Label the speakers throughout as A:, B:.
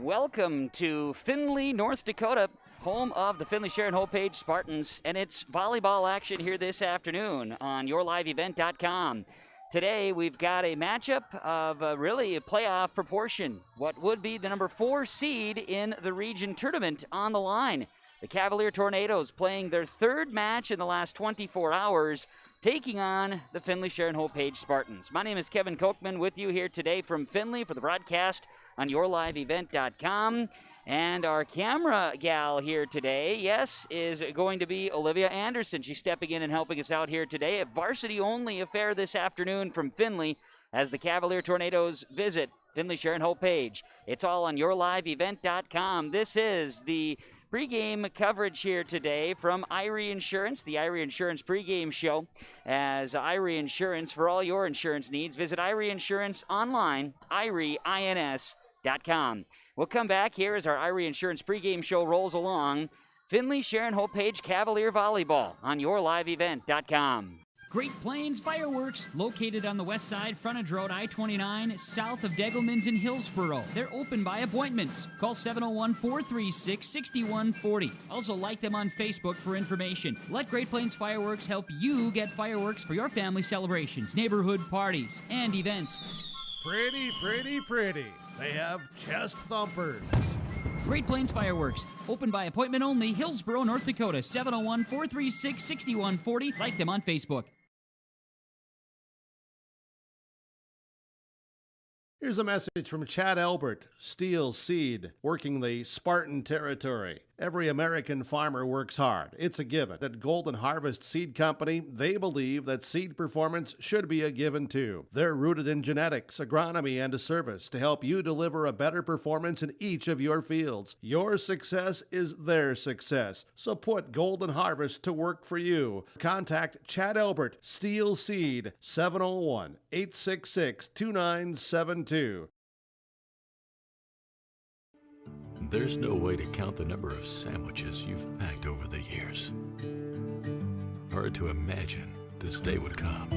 A: Welcome to Finley, North Dakota, home of the Finley-Sharon-Hope-Page Spartans, and it's volleyball action here this afternoon on yourliveevent.com. Today we've got a matchup of really a playoff proportion. What would be the number 4 seed in the region tournament on the line. The Cavalier Tornadoes playing their third match in the last 24 hours, taking on the Finley-Sharon-Hope-Page Spartans. My name is Kevin Kochman with you here today from Finley for the broadcast on yourliveevent.com. And our camera gal here today, yes, is going to be Olivia Anderson. She's stepping in and helping us out here today. A varsity-only affair this afternoon from Finley as the Cavalier Tornadoes visit Finley-Sharon-Hope-Page. It's all on yourliveevent.com. This is the pregame coverage here today from Irie Insurance, the Irie Insurance pregame show. As Irie Insurance, for all your insurance needs, visit Irie Insurance online, IRIEINS.com. We'll come back here as our Irie Insurance pregame show rolls along. Finley-Sharon-Hope-Page Cavalier Volleyball on yourliveevent.com.
B: Great Plains Fireworks, located on the west side, frontage road I-29, south of Degelman's in Hillsboro. They're open by appointments. Call 701-436-6140. Also like them on Facebook for information. Let Great Plains Fireworks help you get fireworks for your family celebrations, neighborhood parties, and events.
C: Pretty, pretty, pretty. They have chest thumpers.
B: Great Plains Fireworks, open by appointment only, Hillsboro, North Dakota, 701-436-6140. Like them on Facebook.
C: Here's a message from Chad Albert, Steel Seed, working the Spartan territory. Every American farmer works hard. It's a given. At Golden Harvest Seed Company, they believe that seed performance should be a given too. They're rooted in genetics, agronomy, and a service to help you deliver a better performance in each of your fields. Your success is their success. So put Golden Harvest to work for you. Contact Chad Albert, Steel Seed, 701-866-2972.
D: There's no way to count the number of sandwiches you've packed over the years. Hard to imagine this day would come.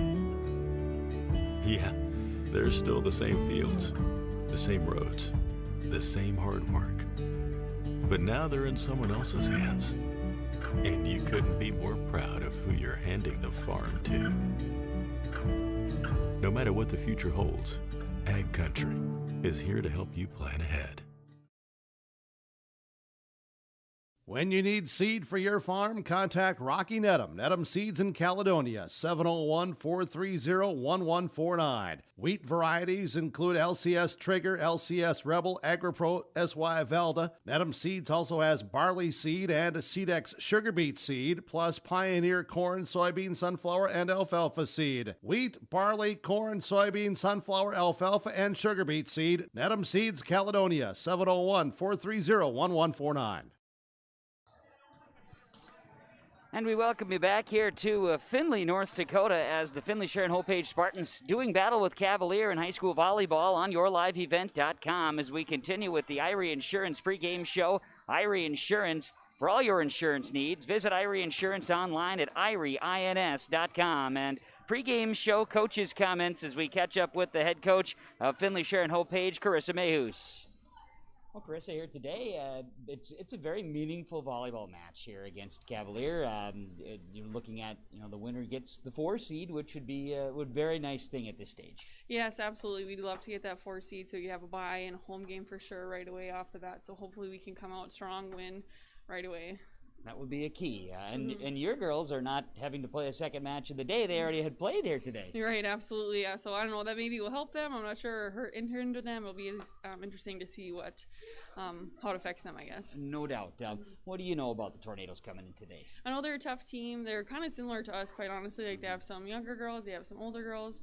D: Yeah, there's still the same fields, the same roads, the same hard work. But now they're in someone else's hands. And you couldn't be more proud of who you're handing the farm to. No matter what the future holds, Ag Country is here to help you plan ahead.
C: When you need seed for your farm, contact Rocky Nedham. Nedham Seeds in Caledonia, 701-430-1149. Wheat varieties include LCS Trigger, LCS Rebel, AgriPro, SY Velda. Nedham Seeds also has barley seed and Seedex sugar beet seed, plus Pioneer corn, soybean, sunflower, and alfalfa seed. Wheat, barley, corn, soybean, sunflower, alfalfa, and sugar beet seed. Nedham Seeds, Caledonia, 701-430-1149.
A: And we welcome you back here to Finley, North Dakota, as the Finley-Sharon-Hope-Page Spartans doing battle with Cavalier in high school volleyball on yourliveevent.com as we continue with the Irie Insurance pregame show. Irie Insurance, for all your insurance needs, visit Irie Insurance online at IRIEINS.com. And pregame show coaches' comments as we catch up with the head coach of Finley-Sharon-Hope-Page, Carissa Mehus.
E: Well, Carissa, here today, it's a very meaningful volleyball match here against Cavalier. You're looking at, the winner gets the 4 seed, which would be a very nice thing at this stage.
F: Yes, absolutely. We'd love to get that 4 seed so you have a bye and a home game for sure right away off the bat. So hopefully we can come out strong, win right away.
E: That would be a key. And your girls are not having to play a second match of the day. They already had played here today.
F: You're right, absolutely. Yeah. So I don't know, that maybe will help them. I'm not sure, or hinder them. It'll be interesting to see how it affects them, I guess.
E: No doubt. What do you know about the Tornadoes coming in today?
F: I know they're a tough team. They're kind of similar to us, quite honestly. Like, they have some younger girls, they have some older girls.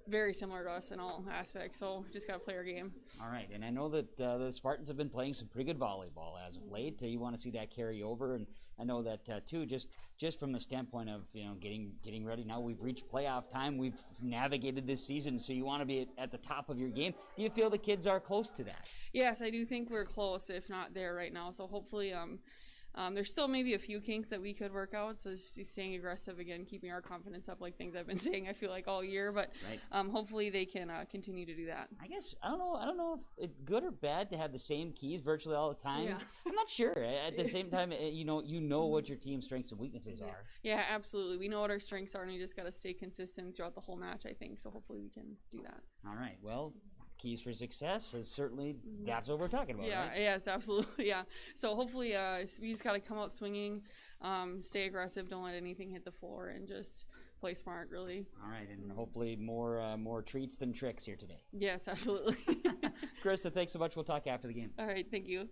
F: Very similar to us in all aspects, so just got to play our game.
E: All right, and I know that the Spartans have been playing some pretty good volleyball as of late. You want to see that carry over, and I know that too. Just from the standpoint of getting ready. Now we've reached playoff time. We've navigated this season, so you want to be at the top of your game. Do you feel the kids are close to that?
F: Yes, I do think we're close, if not there right now. So hopefully, There's still maybe a few kinks that we could work out, so just staying aggressive again, keeping our confidence up, like things I've been saying, I feel like all year, but hopefully they can continue to do that.
E: I guess I don't know if it's good or bad to have the same keys virtually all the time.
F: Yeah.
E: I'm not sure. At the same time, you know what your team's strengths and weaknesses are.
F: Yeah, absolutely. We know what our strengths are, and we just got to stay consistent throughout the whole match, I think. So hopefully we can do that.
E: All right. Well, keys for success is certainly that's what we're talking about.
F: Yeah,
E: right?
F: yes, absolutely. Yeah. So hopefully we just got to come out swinging, stay aggressive, don't let anything hit the floor, and just play smart, really.
E: All right, and hopefully more treats than tricks here today.
F: Yes, absolutely.
E: Krista, thanks so much. We'll talk after the game.
F: All right, thank you.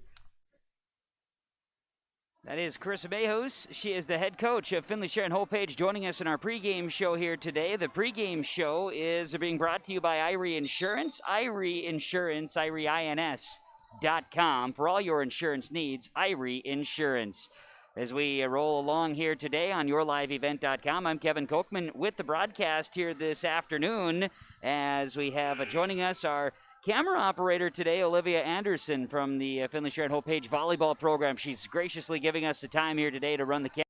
A: That is Carissa Mayhouse. She is the head coach of Finley-Sharon-Hope-Page, joining us in our pregame show here today. The pregame show is being brought to you by Irie Insurance. Irie Insurance, IRIEINS.com. For all your insurance needs, Irie Insurance. As we roll along here today on YourLiveEvent.com, I'm Kevin Kochman with the broadcast here this afternoon. As we have joining us our camera operator today, Olivia Anderson from the Finley-Sharon-Hope-Page volleyball program. She's graciously giving us the time here today to run the camera.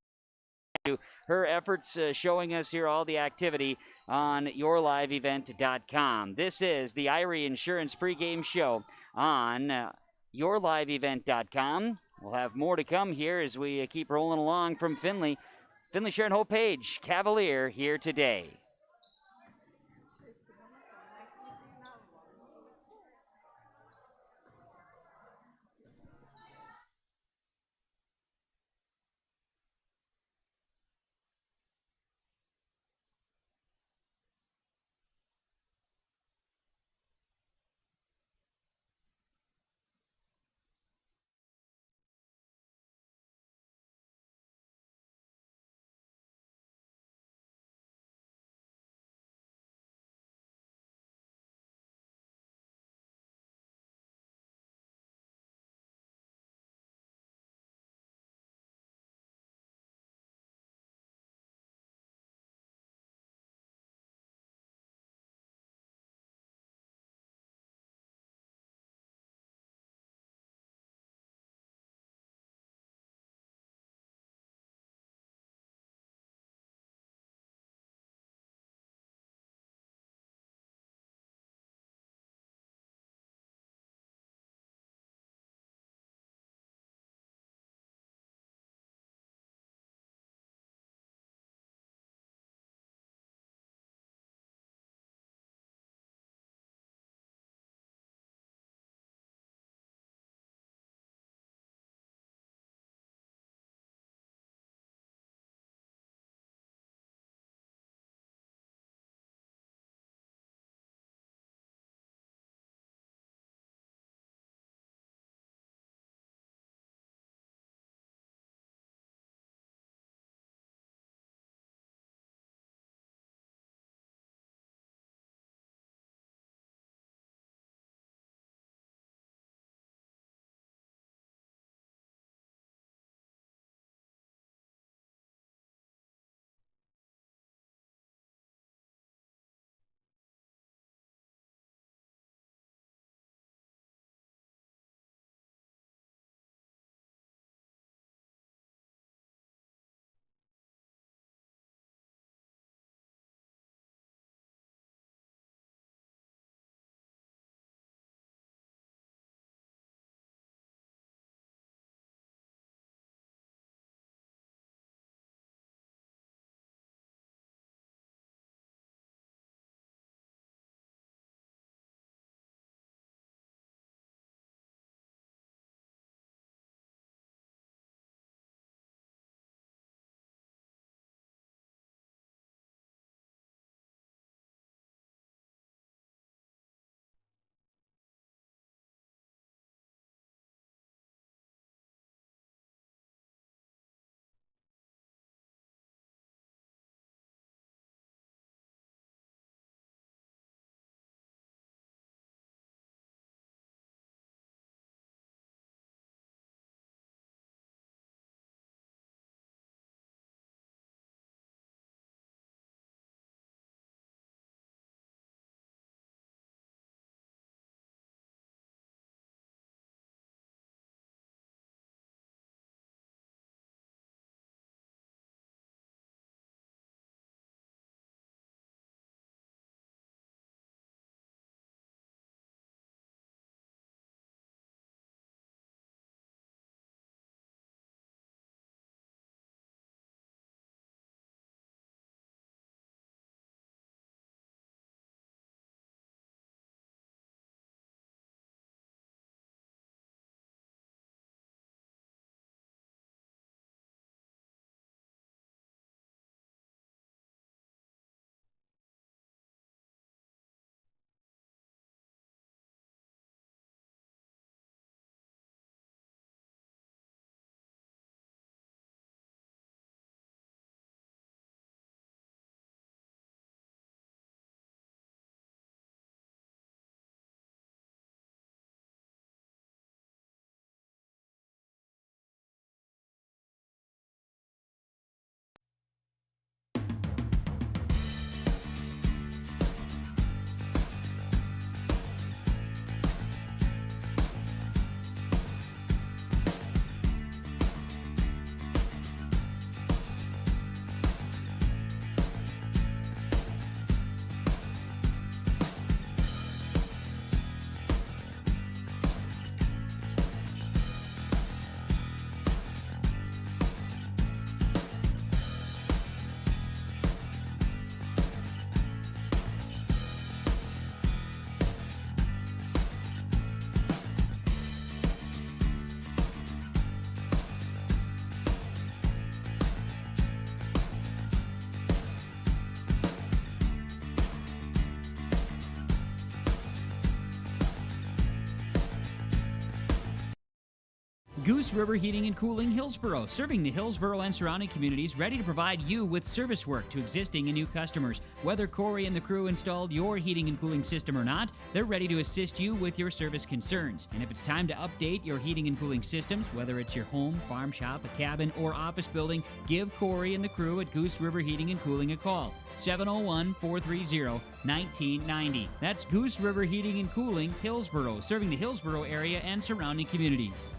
A: Her efforts showing us here all the activity on YourLiveEvent.com. This is the Irie Insurance pregame show on YourLiveEvent.com. We'll have more to come here as we keep rolling along from Finley. Finley-Sharon-Hope-Page Cavalier here today.
B: Goose River Heating and Cooling, Hillsboro, serving the Hillsboro and surrounding communities, ready to provide you with service work to existing and new customers. Whether Corey and the crew installed your heating and cooling system or not, they're ready to assist you with your service concerns. And if it's time to update your heating and cooling systems, whether it's your home, farm shop, a cabin, or office building, give Corey and the crew at Goose River Heating and Cooling a call. 701-430-1990. That's Goose River Heating and Cooling, Hillsboro, serving the Hillsboro area and surrounding communities.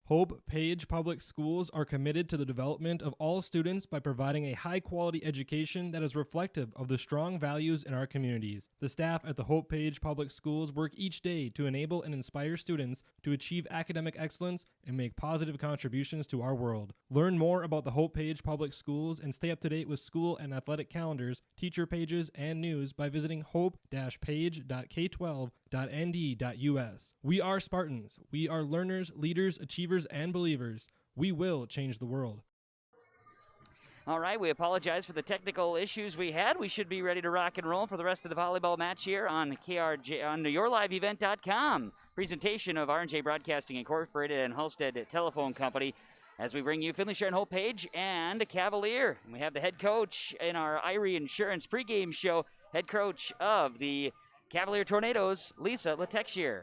G: Hope-Page Public Schools are committed to the development of all students by providing a high-quality education that is reflective of the strong values in our communities. The staff at the Hope-Page Public Schools work each day to enable and inspire students to achieve academic excellence and make positive contributions to our world. Learn more about the Hope-Page Public Schools and stay up to date with school and athletic calendars, teacher pages, and news by visiting hope-page.k12.nd.us. We are Spartans. We are learners, leaders, achievers, and believers. We will change the world.
A: All right, we apologize for the technical issues we had. We should be ready to rock and roll for the rest of the volleyball match here on KRJ on yourliveevent.com. Presentation of R&J Broadcasting Incorporated and Halstead Telephone Company as we bring you Finley-Sharon-Hope-Page and Cavalier. And we have the head coach in our Irie Insurance pregame show, head coach of the Cavalier Tornadoes, Lisa Latexier.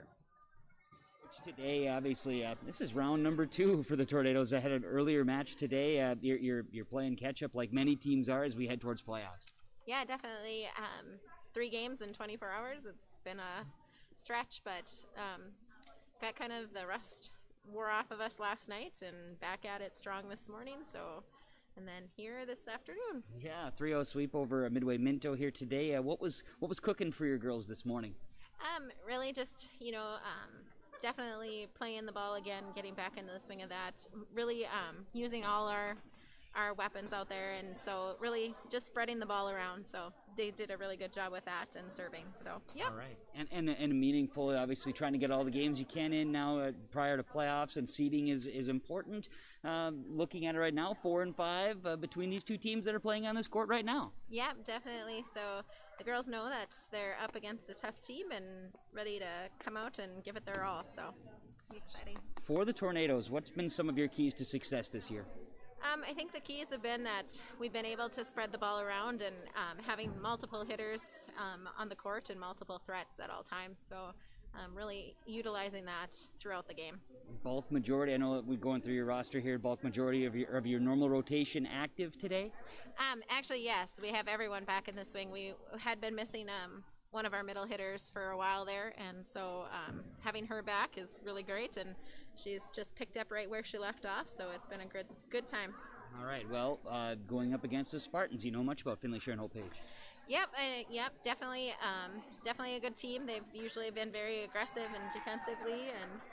E: Today, obviously, this is round number 2 for the Tornadoes. I had an earlier match today. You're playing catch-up like many teams are as we head towards playoffs.
H: Yeah, definitely. 3 games in 24 hours. It's been a stretch, but got kind of the rust wore off of us last night and back at it strong this morning. So, and then here this afternoon.
E: Yeah, 3-0 sweep over Midway Minto here today. What was cooking for your girls this morning?
H: Really just, definitely playing the ball again, getting back into the swing of that, really using all our weapons out there, and so really just spreading the ball around. So they did a really good job with that and serving. So yeah.
E: All right, and meaningful. Obviously, trying to get all the games you can in now prior to playoffs, and seeding is important. Looking at it right now, 4 and 5 between these two teams that are playing on this court right now.
H: Yeah, definitely. So the girls know that they're up against a tough team and ready to come out and give it their all. So exciting.
E: For the Tornadoes, what's been some of your keys to success this year?
H: I think the keys have been that we've been able to spread the ball around and having multiple hitters on the court and multiple threats at all times. So really utilizing that throughout the game.
E: Bulk majority, I know that we're going through your roster here, bulk majority of your normal rotation active today?
H: Actually, yes. We have everyone back in the swing. We had been missing one of our middle hitters for a while there, and so having her back is really great, and she's just picked up right where she left off, so it's been a good time.
E: All right, well, going up against the Spartans, you know much about Finley-Sharon-Hope-Page.
H: Yep, definitely a good team. They've usually been very aggressive and defensively, and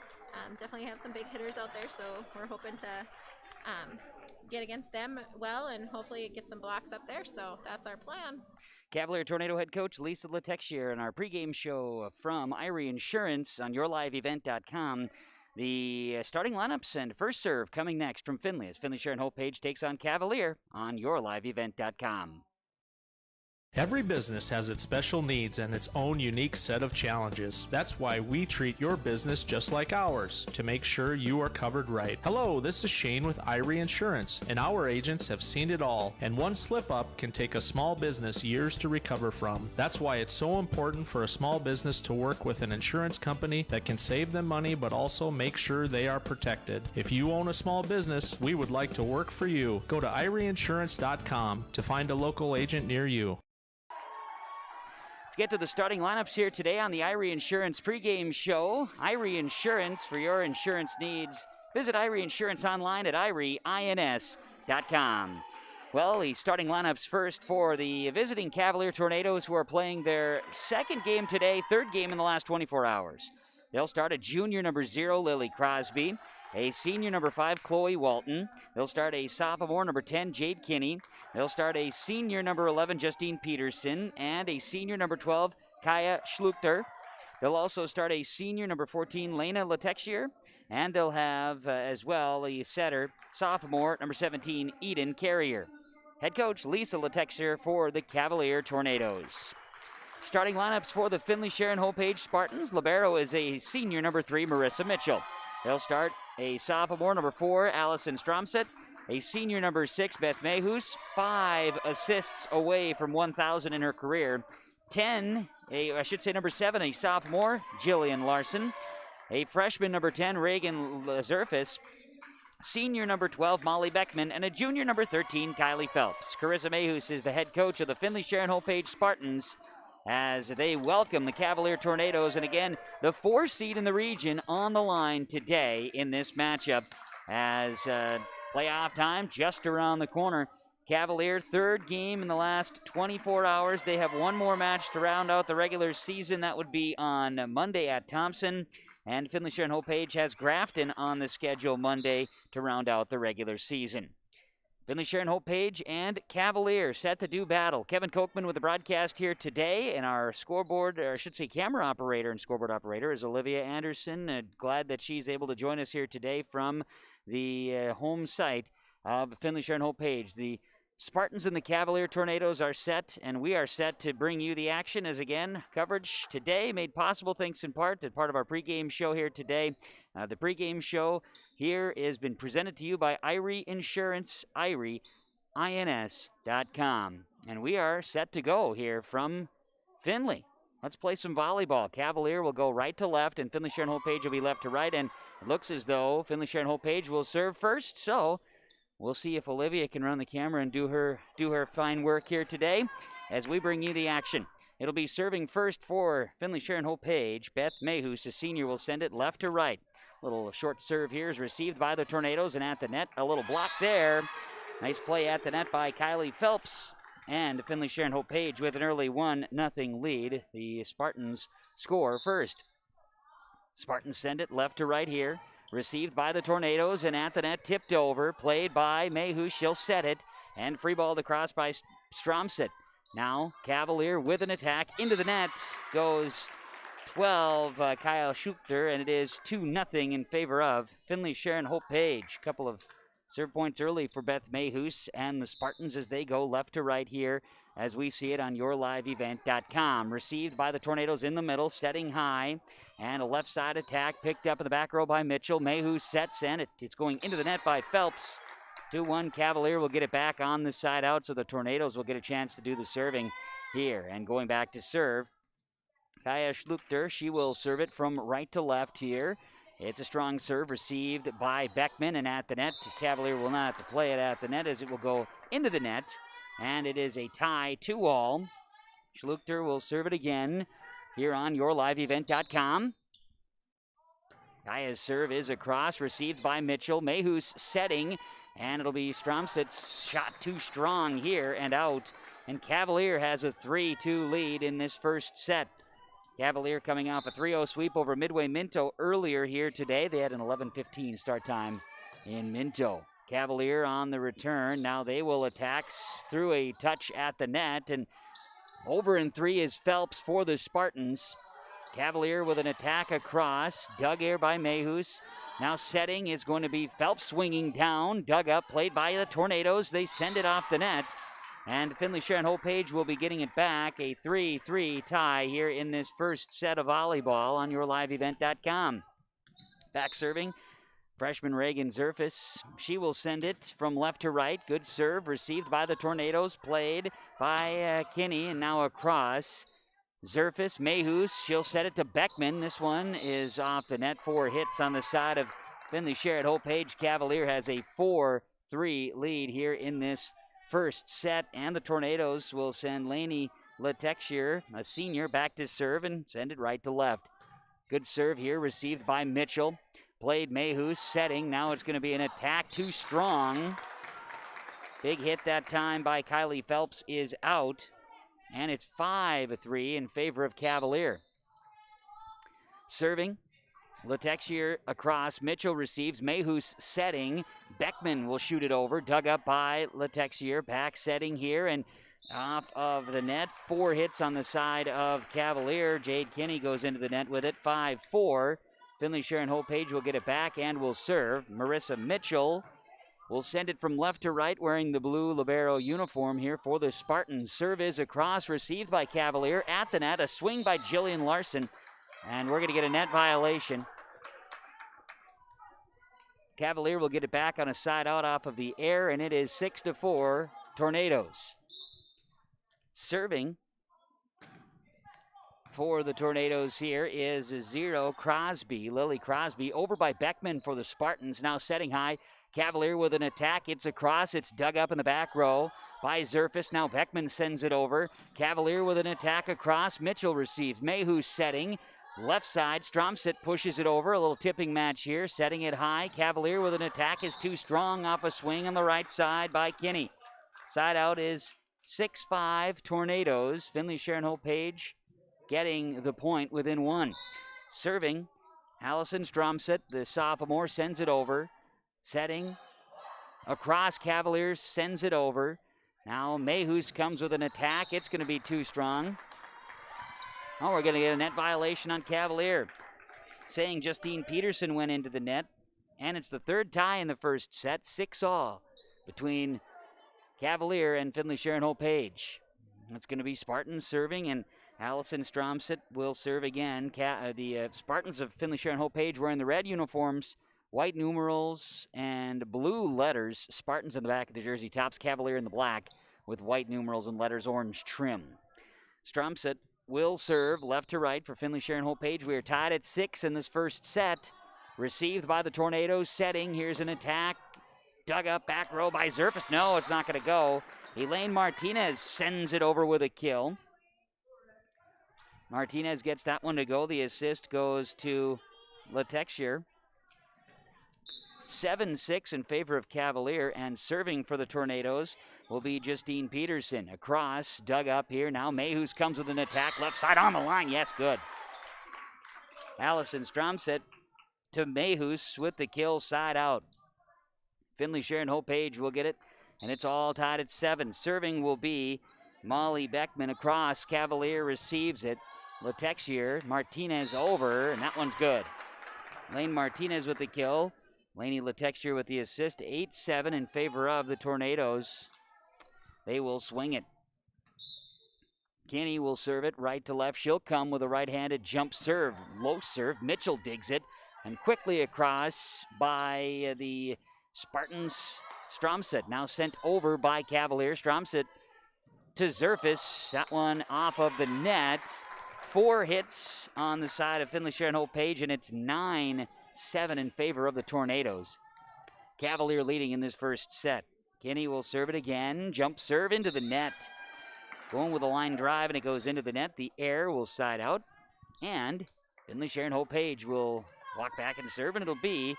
H: definitely have some big hitters out there, so we're hoping to get against them well and hopefully get some blocks up there, so that's our plan.
A: Cavalier Tornado head coach Lisa Latexier in our pregame show from Irie Insurance on yourliveevent.com. The starting lineups and first serve coming next from Finley as Finley-Sharon-Hope-Page takes on Cavalier on yourliveevent.com.
I: Every business has its special needs and its own unique set of challenges. That's why we treat your business just like ours, to make sure you are covered right. Hello, this is Shane with Irie Insurance, and our agents have seen it all, and one slip-up can take a small business years to recover from. That's why it's so important for a small business to work with an insurance company that can save them money but also make sure they are protected. If you own a small business, we would like to work for you. Go to IrieInsurance.com to find a local agent near you.
A: Get to the starting lineups here today on the Irie Insurance pregame show. Irie Insurance for your insurance needs. Visit Irie Insurance online at IrieINS.com. Well, the starting lineups first for the visiting Cavalier Tornadoes, who are playing their second game today, third game in the last 24 hours. They'll start a junior number 0, Lily Crosby, a senior number 5, Chloe Walton. They'll start a sophomore number 10, Jade Kinney. They'll start a senior number 11, Justine Peterson, and a senior number 12, Kaya Schluchter. They'll also start a senior number 14, Lena Latexier, and they'll have as well a setter, sophomore number 17, Eden Carrier. Head coach Lisa Latexier for the Cavalier Tornadoes. Starting lineups for the Finley-Sharon-Hope-Page Spartans. Libero is a senior, number 3, Marissa Mitchell. They'll start a sophomore, number 4, Allison Stromset. A senior, number 6, Beth Mayhus. 5 assists away from 1,000 in her career. Number 7, a sophomore, Jillian Larson. A freshman, number 10, Reagan Zerfis. Senior, number 12, Molly Beckman. And a junior, number 13, Kylie Phelps. Carissa Mayhus is the head coach of the Finley-Sharon-Hope-Page Spartans as they welcome the Cavalier Tornadoes. And again, the 4 seed in the region on the line today in this matchup as playoff time just around the corner. Cavalier, 3rd game in the last 24 hours. They have one more match to round out the regular season. That would be on Monday at Thompson. And Finley-Sharon-Hope-Page has Grafton on the schedule Monday to round out the regular season. Finley-Sharon-Hope-Page and Cavalier set to do battle. Kevin Kochman with the broadcast here today, and our scoreboard, or I should say camera operator and scoreboard operator, is Olivia Anderson. Glad that she's able to join us here today from the home site of Finley-Sharon-Hope-Page. The Spartans and the Cavalier Tornadoes are set, and we are set to bring you the action as, again, coverage today made possible thanks in part to part of our pregame show here today. The pregame show here has been presented to you by Irie Insurance, IRIE-INS.com. And we are set to go here from Finley. Let's play some volleyball. Cavalier will go right to left, and Finley-Sharon-Hope-Page will be left to right. And it looks as though Finley-Sharon-Hope-Page will serve first, so we'll see if Olivia can run the camera and do her fine work here today as we bring you the action. It'll be serving first for Finley-Sharon-Hope-Page. Beth Mayhus, a senior, will send it left to right. Little short serve here is received by the Tornadoes, and at the net, a little block there. Nice play at the net by Kylie Phelps. And Finley-Sharon-Hope-Page with an early 1-0 lead. The Spartans score first. Spartans send it left to right here. Received by the Tornadoes, and at the net, tipped over. Played by Mayhus. She'll set it. And free balled across by Stromset. Now, Cavalier with an attack. Into the net goes 12, Kyle Schuchter, and it is 2-0 in favor of Finley-Sharon-Hope-Page. Couple of serve points early for Beth Mayhus and the Spartans as they go left to right here as we see it on yourliveevent.com. Received by the Tornadoes in the middle, setting high, and a left side attack picked up in the back row by Mitchell. Mayhus sets, and it's going into the net by Phelps. 2-1, Cavalier will get it back on the side out, so the Tornadoes will get a chance to do the serving here. And going back to serve, Kaya Schluchter, she will serve it from right to left here. It's a strong serve received by Beckman, and at the net, Cavalier will not have to play it at the net as it will go into the net, and it is a tie 2-all. Schluchter will serve it again here on yourliveevent.com. Kaya's serve is across, received by Mitchell. Mayhus setting, and it'll be Stromset's shot too strong here and out, and Cavalier has a 3-2 lead in this first set. Cavalier coming off a 3-0 sweep over Midway Minto earlier here today. They had an 11:15 start time in Minto. Cavalier on the return. Now they will attack through a touch at the net, and over in 3 is Phelps for the Spartans. Cavalier with an attack across. Dug here by Mayhus. Now setting is going to be Phelps swinging down. Dug up, played by the Tornadoes. They send it off the net. And Finley-Sharon-Hope-Page will be getting it back. A 3-3 tie here in this first set of volleyball on yourliveevent.com. Back serving, freshman Reagan Zerfis. She will send it from left to right. Good serve received by the Tornadoes. Played by Kinney, and now across. Zerfis, Mayhus, she'll set it to Beckman. This one is off the net. 4 hits on the side of Finley-Sharon-Hope-Page. Cavalier has a 4-3 lead here in this first set, and the Tornadoes will send Lainey Letexier, a senior, back to serve and send it right to left. Good serve here received by Mitchell. Played Mayhus, setting. Now it's going to be an attack too strong. Big hit that time by Kylie Phelps is out, and it's 5-3 in favor of Cavalier. Serving, Letexier across. Mitchell receives. Mayhus setting. Beckman will shoot it over. Dug up by Letexier. Back setting here and off of the net. 4 hits on the side of Cavalier. Jade Kinney goes into the net with it. 5-4. Finley-Sharon-Hope-Page will get it back and will serve. Marissa Mitchell will send it from left to right wearing the blue libero uniform here for the Spartans. Serve is across, received by Cavalier at the net. A swing by Jillian Larson, and we're going to get a net violation. Cavalier will get it back on a side out off of the air, and it is 6-4 Tornadoes. Serving for the Tornadoes here is Zero Crosby, Lily Crosby, over by Beckman for the Spartans. Now setting high, Cavalier with an attack. It's across, it's dug up in the back row by Zerfus. Now Beckman sends it over. Cavalier with an attack across. Mitchell receives. Mayhew setting. Left side, Stromset pushes it over. A little tipping match here, setting it high. Cavalier with an attack is too strong off a swing on the right side by Kinney. Side out is 6-5 Tornadoes. Finley-Sharon-Hope-Page getting the point within one. Serving, Allison Stromset, the sophomore, sends it over. Setting across, Cavaliers sends it over. Now Mayhus comes with an attack. It's going to be too strong. Oh, we're going to get a net violation on Cavalier. Saying Justine Peterson went into the net. And it's the third tie in the first set, 6-all between Cavalier and Finley-Sharon-Hope-Page. It's going to be Spartans serving, and Allison Stromset will serve again. The Spartans of Finley-Sharon-Hope-Page wearing the red uniforms, white numerals, and blue letters. Spartans in the back of the jersey tops, Cavalier in the black with white numerals and letters orange trim. Stromset will serve left to right for Finley-Sharon-Hope-Page. We are tied at 6 in this first set. Received by the Tornadoes. Setting, here's an attack. Dug up back row by Zerfus. No, it's not going to go. Elaine Martinez sends it over with a kill. Martinez gets that one to go. The assist goes to Latexier. 7-6 in favor of Cavalier, and serving for the Tornadoes will be Justine Peterson. Across, dug up here. Now Mayhus comes with an attack. Left side on the line. Yes, good. Allison Stromset to Mayhus with the kill, side out. Finley-Sharon-Hope-Page will get it, and it's all tied at 7. Serving will be Molly Beckman. Across, Cavalier receives it. Latexier, Martinez over, and that one's good. Lane Martinez with the kill. Laney Latexier with the assist. 8-7 in favor of the Tornadoes. They will swing it. Kinney will serve it right to left. She'll come with a right-handed jump serve. Low serve. Mitchell digs it. And quickly across by the Spartans. Stromset now sent over by Cavalier. Stromset to Zerfus. That one off of the net. 4 hits on the side of Finley-Sharon-Hope-Page, and it's 9-7 in favor of the Tornadoes. Cavalier leading in this first set. Kinney will serve it again. Jump serve into the net. Going with a line drive, and it goes into the net. The air will side out. And Finley-Sharon-Hope-Page will walk back and serve, and it'll be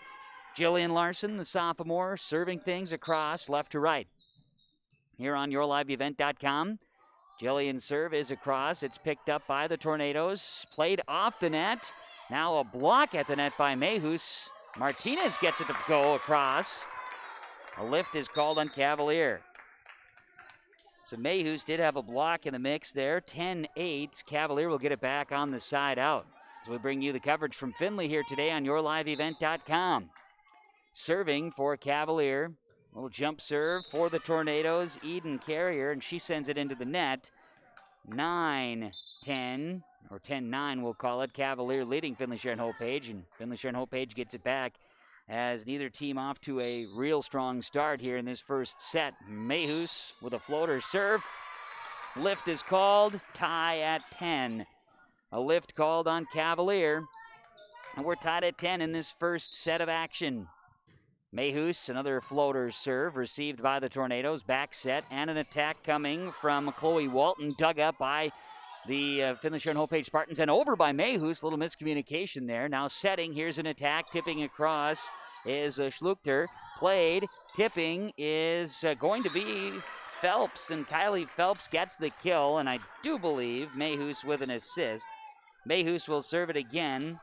A: Jillian Larson, the sophomore, serving things across left to right. Here on YourLiveEvent.com. Jillian's serve is across. It's picked up by the Tornadoes. Played off the net. Now a block at the net by Mayhus. Martinez gets it to go across. A lift is called on Cavalier. So Mayhus did have a block in the mix there. 10-8. Cavalier will get it back on the side out. So we bring you the coverage from Finley here today on YourLiveEvent.com. Serving for Cavalier. Little jump serve for the Tornadoes. Eden Carrier, and she sends it into the net. 9-10, or 10-9 we'll call it. Cavalier leading Finley-Sharon-Hope-Page, and Finley-Sharon-Hope-Page gets it back as neither team off to a real strong start here in this first set. Mayhus with a floater serve. Lift is called. Tie at 10. A lift called on Cavalier. And we're tied at 10 in this first set of action. Mayhus, another floater serve received by the Tornadoes. Back set and an attack coming from Chloe Walton. Dug up by the Finley-Sharon-Hope-Page Spartans and over by Mayhus. A little miscommunication there. Now setting. Here's an attack. Tipping across is Schluchter. Played. Tipping is going to be Phelps. And Kylie Phelps gets the kill. And I do believe Mayhus with an assist. Mayhus will serve it again.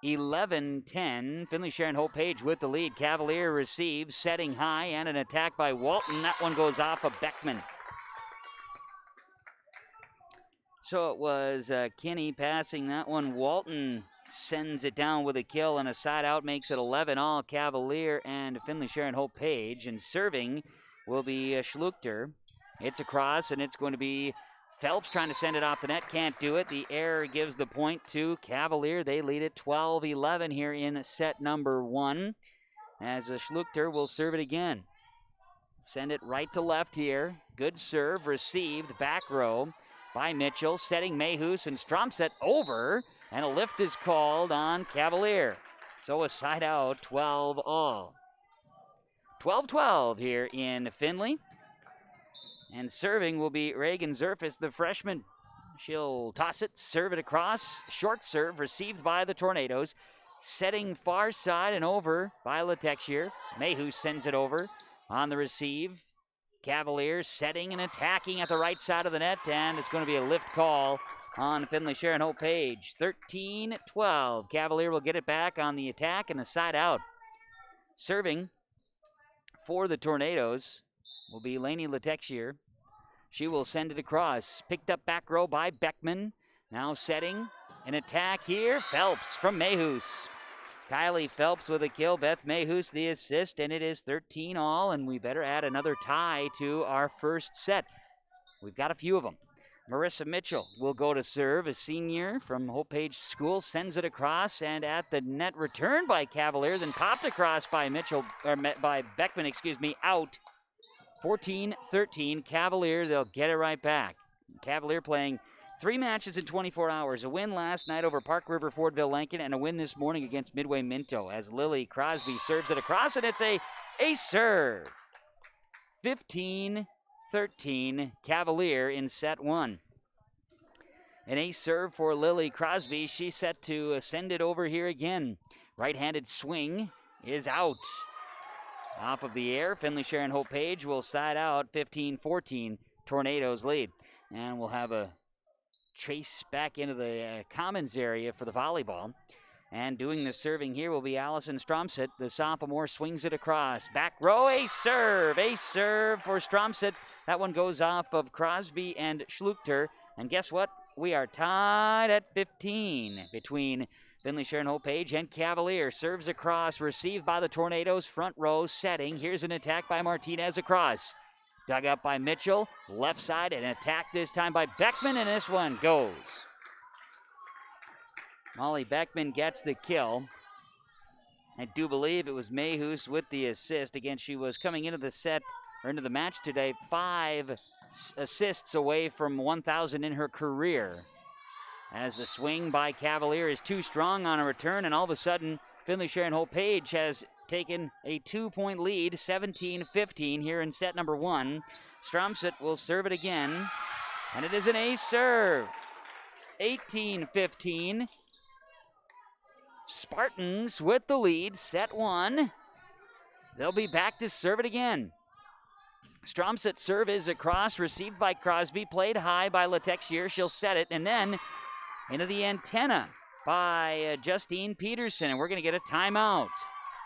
A: 11-10, Finley-Sharon-Hope-Page with the lead. Cavalier receives, setting high, and an attack by Walton. That one goes off of Beckman. So it was Kinney passing that one. Walton sends it down with a kill, and a side out makes it 11-all Cavalier and Finley-Sharon-Hope-Page. And serving will be Schluchter. It's across, and it's going to be Phelps trying to send it off the net. Can't do it. The error gives the point to Cavalier. They lead it 12-11 here in set number 1. As Schluchter will serve it again. Send it right to left here. Good serve received. Back row by Mitchell. Setting Mayhus and Stromset over. And a lift is called on Cavalier. So a side out, 12-all. 12-12 here in Finley. And serving will be Reagan Zerfis, the freshman. She'll toss it, serve it across. Short serve received by the Tornadoes. Setting far side and over by Letexier. Mayhus sends it over on the receive. Cavaliers setting and attacking at the right side of the net, and it's going to be a lift call on Finley-Sharon-Hope-Page. 13-12. Cavalier will get it back on the attack and a side out. Serving for the Tornadoes will be Lainey Letexier. She will send it across. Picked up back row by Beckman. Now setting an attack here. Phelps from Mayhus. Kylie Phelps with a kill. Beth Mayhus the assist, and it is 13-all, and we better add another tie to our first set. We've got a few of them. Marissa Mitchell will go to serve. A senior from Hope-Page School sends it across, and at the net return by Cavalier, then popped across by by Beckman, out. 14-13, Cavalier, they'll get it right back. Cavalier playing 3 matches in 24 hours. A win last night over Park River Fordville Lincoln, and a win this morning against Midway Minto as Lily Crosby serves it across, and it's a serve. 15-13, Cavalier in set 1. An ace serve for Lily Crosby. She's set to send it over here again. Right-handed swing is out. Off of the air, Finley-Sharon-Hope-Page will side out. 15-14, Tornadoes lead. And we'll have a chase back into the commons area for the volleyball. And doing the serving here will be Allison Stromset. The sophomore swings it across. Back row, a serve for Stromset. That one goes off of Crosby and Schluchter. And guess what? We are tied at 15 between Finley-Sharon-Hope-Page and Cavalier. Serves across, received by the Tornadoes. Front row setting. Here's an attack by Martinez across. Dug up by Mitchell. Left side, an attack this time by Beckman, and this one goes. Molly Beckman gets the kill. I do believe it was Mayhus with the assist. Again, she was coming into the set, or into the match today, 5 assists away from 1,000 in her career. As the swing by Cavalier is too strong on a return, and all of a sudden, Finley-Sharon-Hope-Page has taken a 2-point lead, 17-15 here in set number 1. Stromset will serve it again, and it is an ace serve. 18-15. Spartans with the lead, set 1. They'll be back to serve it again. Stromset serve is across, received by Crosby, played high by Letexier. She'll set it, and then into the antenna by Justine Peterson, and we're going to get a timeout.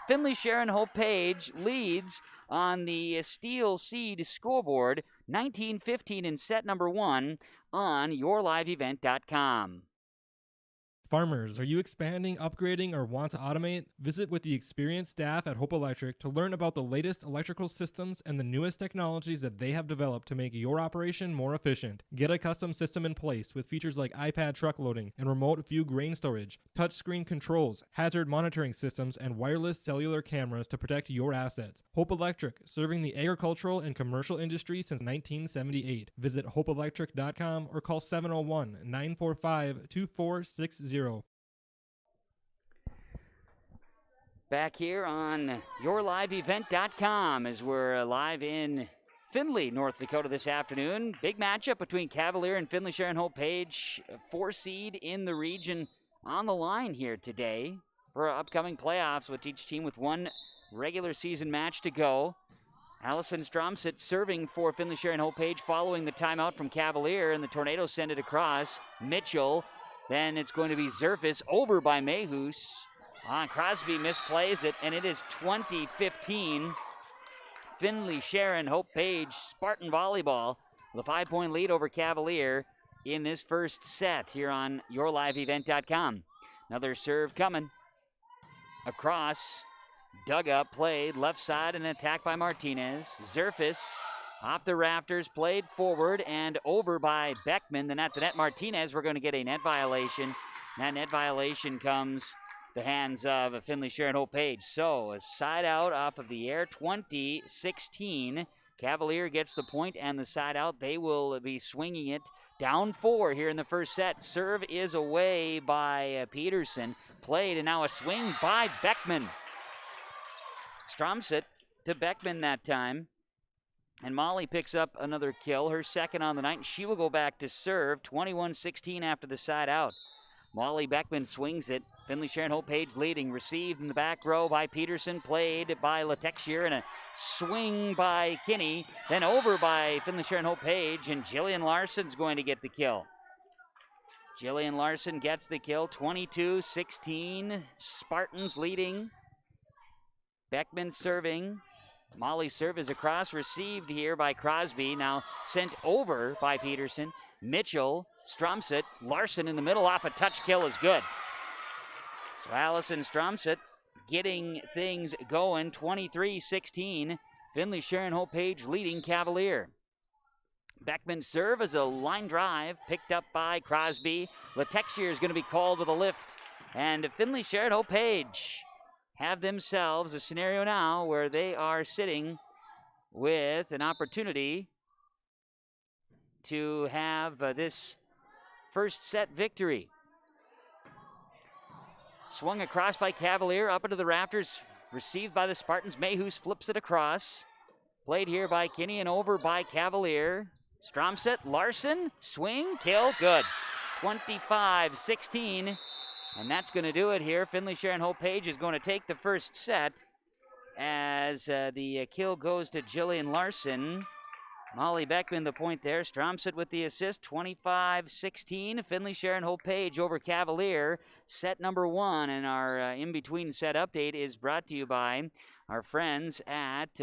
A: Finley-Sharon-Hope-Page leads on the Steel Seed scoreboard, 19-15 in set number 1 on yourliveevent.com.
G: Farmers, are you expanding, upgrading, or want to automate? Visit with the experienced staff at Hope Electric to learn about the latest electrical systems and the newest technologies that they have developed to make your operation more efficient. Get a custom system in place with features like iPad truck loading and remote view grain storage, touchscreen controls, hazard monitoring systems, and wireless cellular cameras to protect your assets. Hope Electric, serving the agricultural and commercial industry since 1978. Visit hopeelectric.com or call 701-945-2460.
A: Back here on yourliveevent.com as we're live in Findlay, North Dakota this afternoon. Big matchup between Cavalier and Finley-Sharon-Hope-Page. 4 seed in the region on the line here today for our upcoming playoffs, with each team with 1 regular season match to go. Allison Stromset serving for Finley-Sharon-Hope-Page following the timeout from Cavalier, and the Tornadoes send it across. Mitchell. Then it's going to be Zerfis over by Mayhus. Crosby misplays it, and it is 20-15. Finley-Sharon-Hope-Page Spartan Volleyball with a 5-point lead over Cavalier in this first set here on yourliveevent.com. Another serve coming. Across. Dug up, played left side, and an attack by Martinez. Zerfis off the rafters, played forward and over by Beckman. Then at the net, Martinez, we're going to get a net violation. That net violation comes the hands of Finley-Sharon-Hope-Page. So a side out off of the air, 20-16. Cavalier gets the point and the side out. They will be swinging it down 4 here in the first set. Serve is away by Peterson. Played, and now a swing by Beckman. Stromset to Beckman that time. And Molly picks up another kill, her second on the night, and she will go back to serve. 21-16 after the side out. Molly Beckman swings it. Finley-Sharon-Hope-Page leading. Received in the back row by Peterson. Played by Latexier, and a swing by Kinney. Then over by Finley-Sharon-Hope-Page, and Jillian Larson's going to get the kill. Jillian Larson gets the kill. 22-16. Spartans leading. Beckman serving. Molly's serve is across, received here by Crosby. Now sent over by Peterson. Mitchell, Stromset, Larson in the middle off a touch kill is good. So Allison Stromset getting things going. 23-16. Finley-Sharon-Hope-Page leading Cavalier. Beckman's serve is a line drive picked up by Crosby. Latexier is going to be called with a lift. And Finley-Sharon-Hope-Page have themselves a scenario now where they are sitting with an opportunity to have this first set victory. Swung across by Cavalier, up into the rafters, received by the Spartans. Mayhus flips it across. Played here by Kinney and over by Cavalier. Stromset, Larson, swing, kill, good. 25-16. And that's going to do it here. Finley-Sharon-Hope-Page is going to take the first set as the kill goes to Jillian Larson. Molly Beckman the point there. Stromset with the assist. 25-16. Finley-Sharon-Hope-Page over Cavalier. Set number 1, and our in-between set update is brought to you by our friends at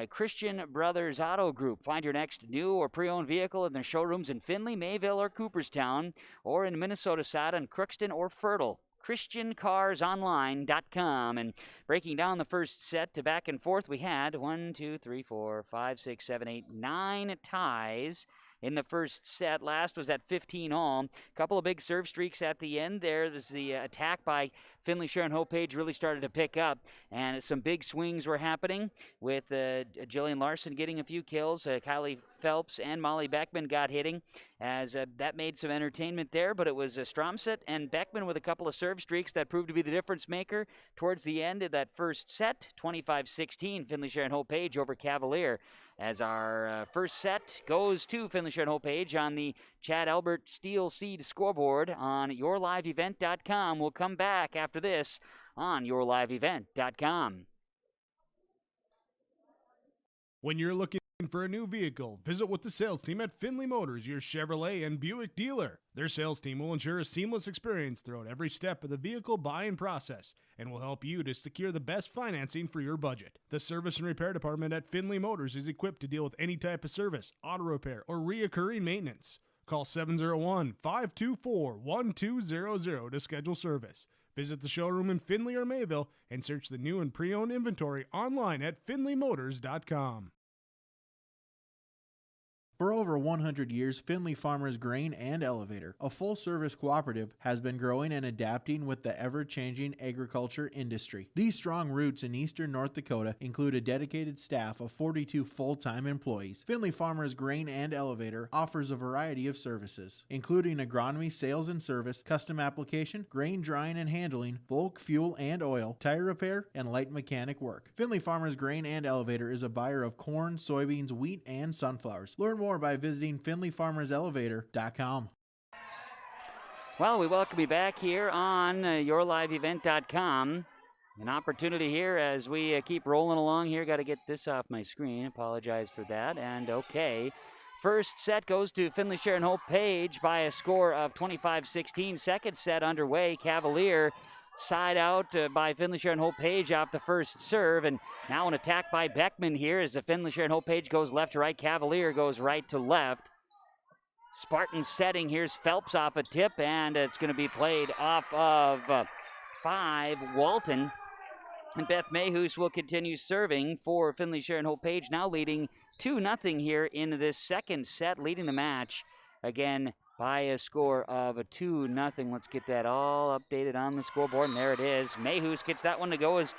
A: Christian Brothers Auto Group. Find your next new or pre-owned vehicle in their showrooms in Findlay, Mayville, or Cooperstown, or in Minnesota side on Crookston or Fertile. ChristianCarsOnline.com. And breaking down the first set to back and forth, we had 1, 2, 3, 4, 5, 6, 7, 8, 9 ties in the first set. Last was at 15 all. Couple of big serve streaks at the end there. This the attack by Finley-Sharon-Hope-Page really started to pick up, and some big swings were happening with Jillian Larson getting a few kills. Kylie Phelps and Molly Beckman got hitting, as that made some entertainment there, but it was Stromset and Beckman with a couple of serve streaks that proved to be the difference maker towards the end of that first set. 25-16, Finley-Sharon-Hope-Page over Cavalier, as our first set goes to Finley-Sharon-Hope-Page on the Chad Albert Steel Seed scoreboard on yourliveevent.com. We'll come back after this on yourliveevent.com.
J: When you're looking for a new vehicle, visit with the sales team at Finley Motors, your Chevrolet and Buick dealer. Their sales team will ensure a seamless experience throughout every step of the vehicle buying process and will help you to secure the best financing for your budget. The service and repair department at Finley Motors is equipped to deal with any type of service, auto repair, or reoccurring maintenance. Call 701-524-1200 to schedule service. Visit the showroom in Findlay or Mayville and search the new and pre-owned inventory online at finleymotors.com.
K: For over 100 years, Finley Farmers Grain and Elevator, a full-service cooperative, has been growing and adapting with the ever-changing agriculture industry. These strong roots in eastern North Dakota include a dedicated staff of 42 full-time employees. Finley Farmers Grain and Elevator offers a variety of services, including agronomy, sales and service, custom application, grain drying and handling, bulk fuel and oil, tire repair, and light mechanic work. Finley Farmers Grain and Elevator is a buyer of corn, soybeans, wheat, and sunflowers. Learn more by visiting FinleyFarmersElevator.com.
A: Well, we welcome you back here on yourliveevent.com. An opportunity here as we keep rolling along here. Got to get this off my screen. Apologize for that. And okay. First set goes to Finley-Sharon-Hope-Page by a score of 25-16. Second set underway. Cavalier side out by Finley-Sharon-Hope-Page off the first serve, and now an attack by Beckman here as the Finley-Sharon-Hope-Page goes left to right. Cavalier goes right to left. Spartans setting. Here's Phelps off a tip, and it's going to be played off of 5, Walton. And Beth Mayhews will continue serving for Finley-Sharon-Hope-Page, now leading 2-0 here in this second set, leading the match again by a score of a 2-0. Let's get that all updated on the scoreboard, and there it is. Mayhews gets that one to go as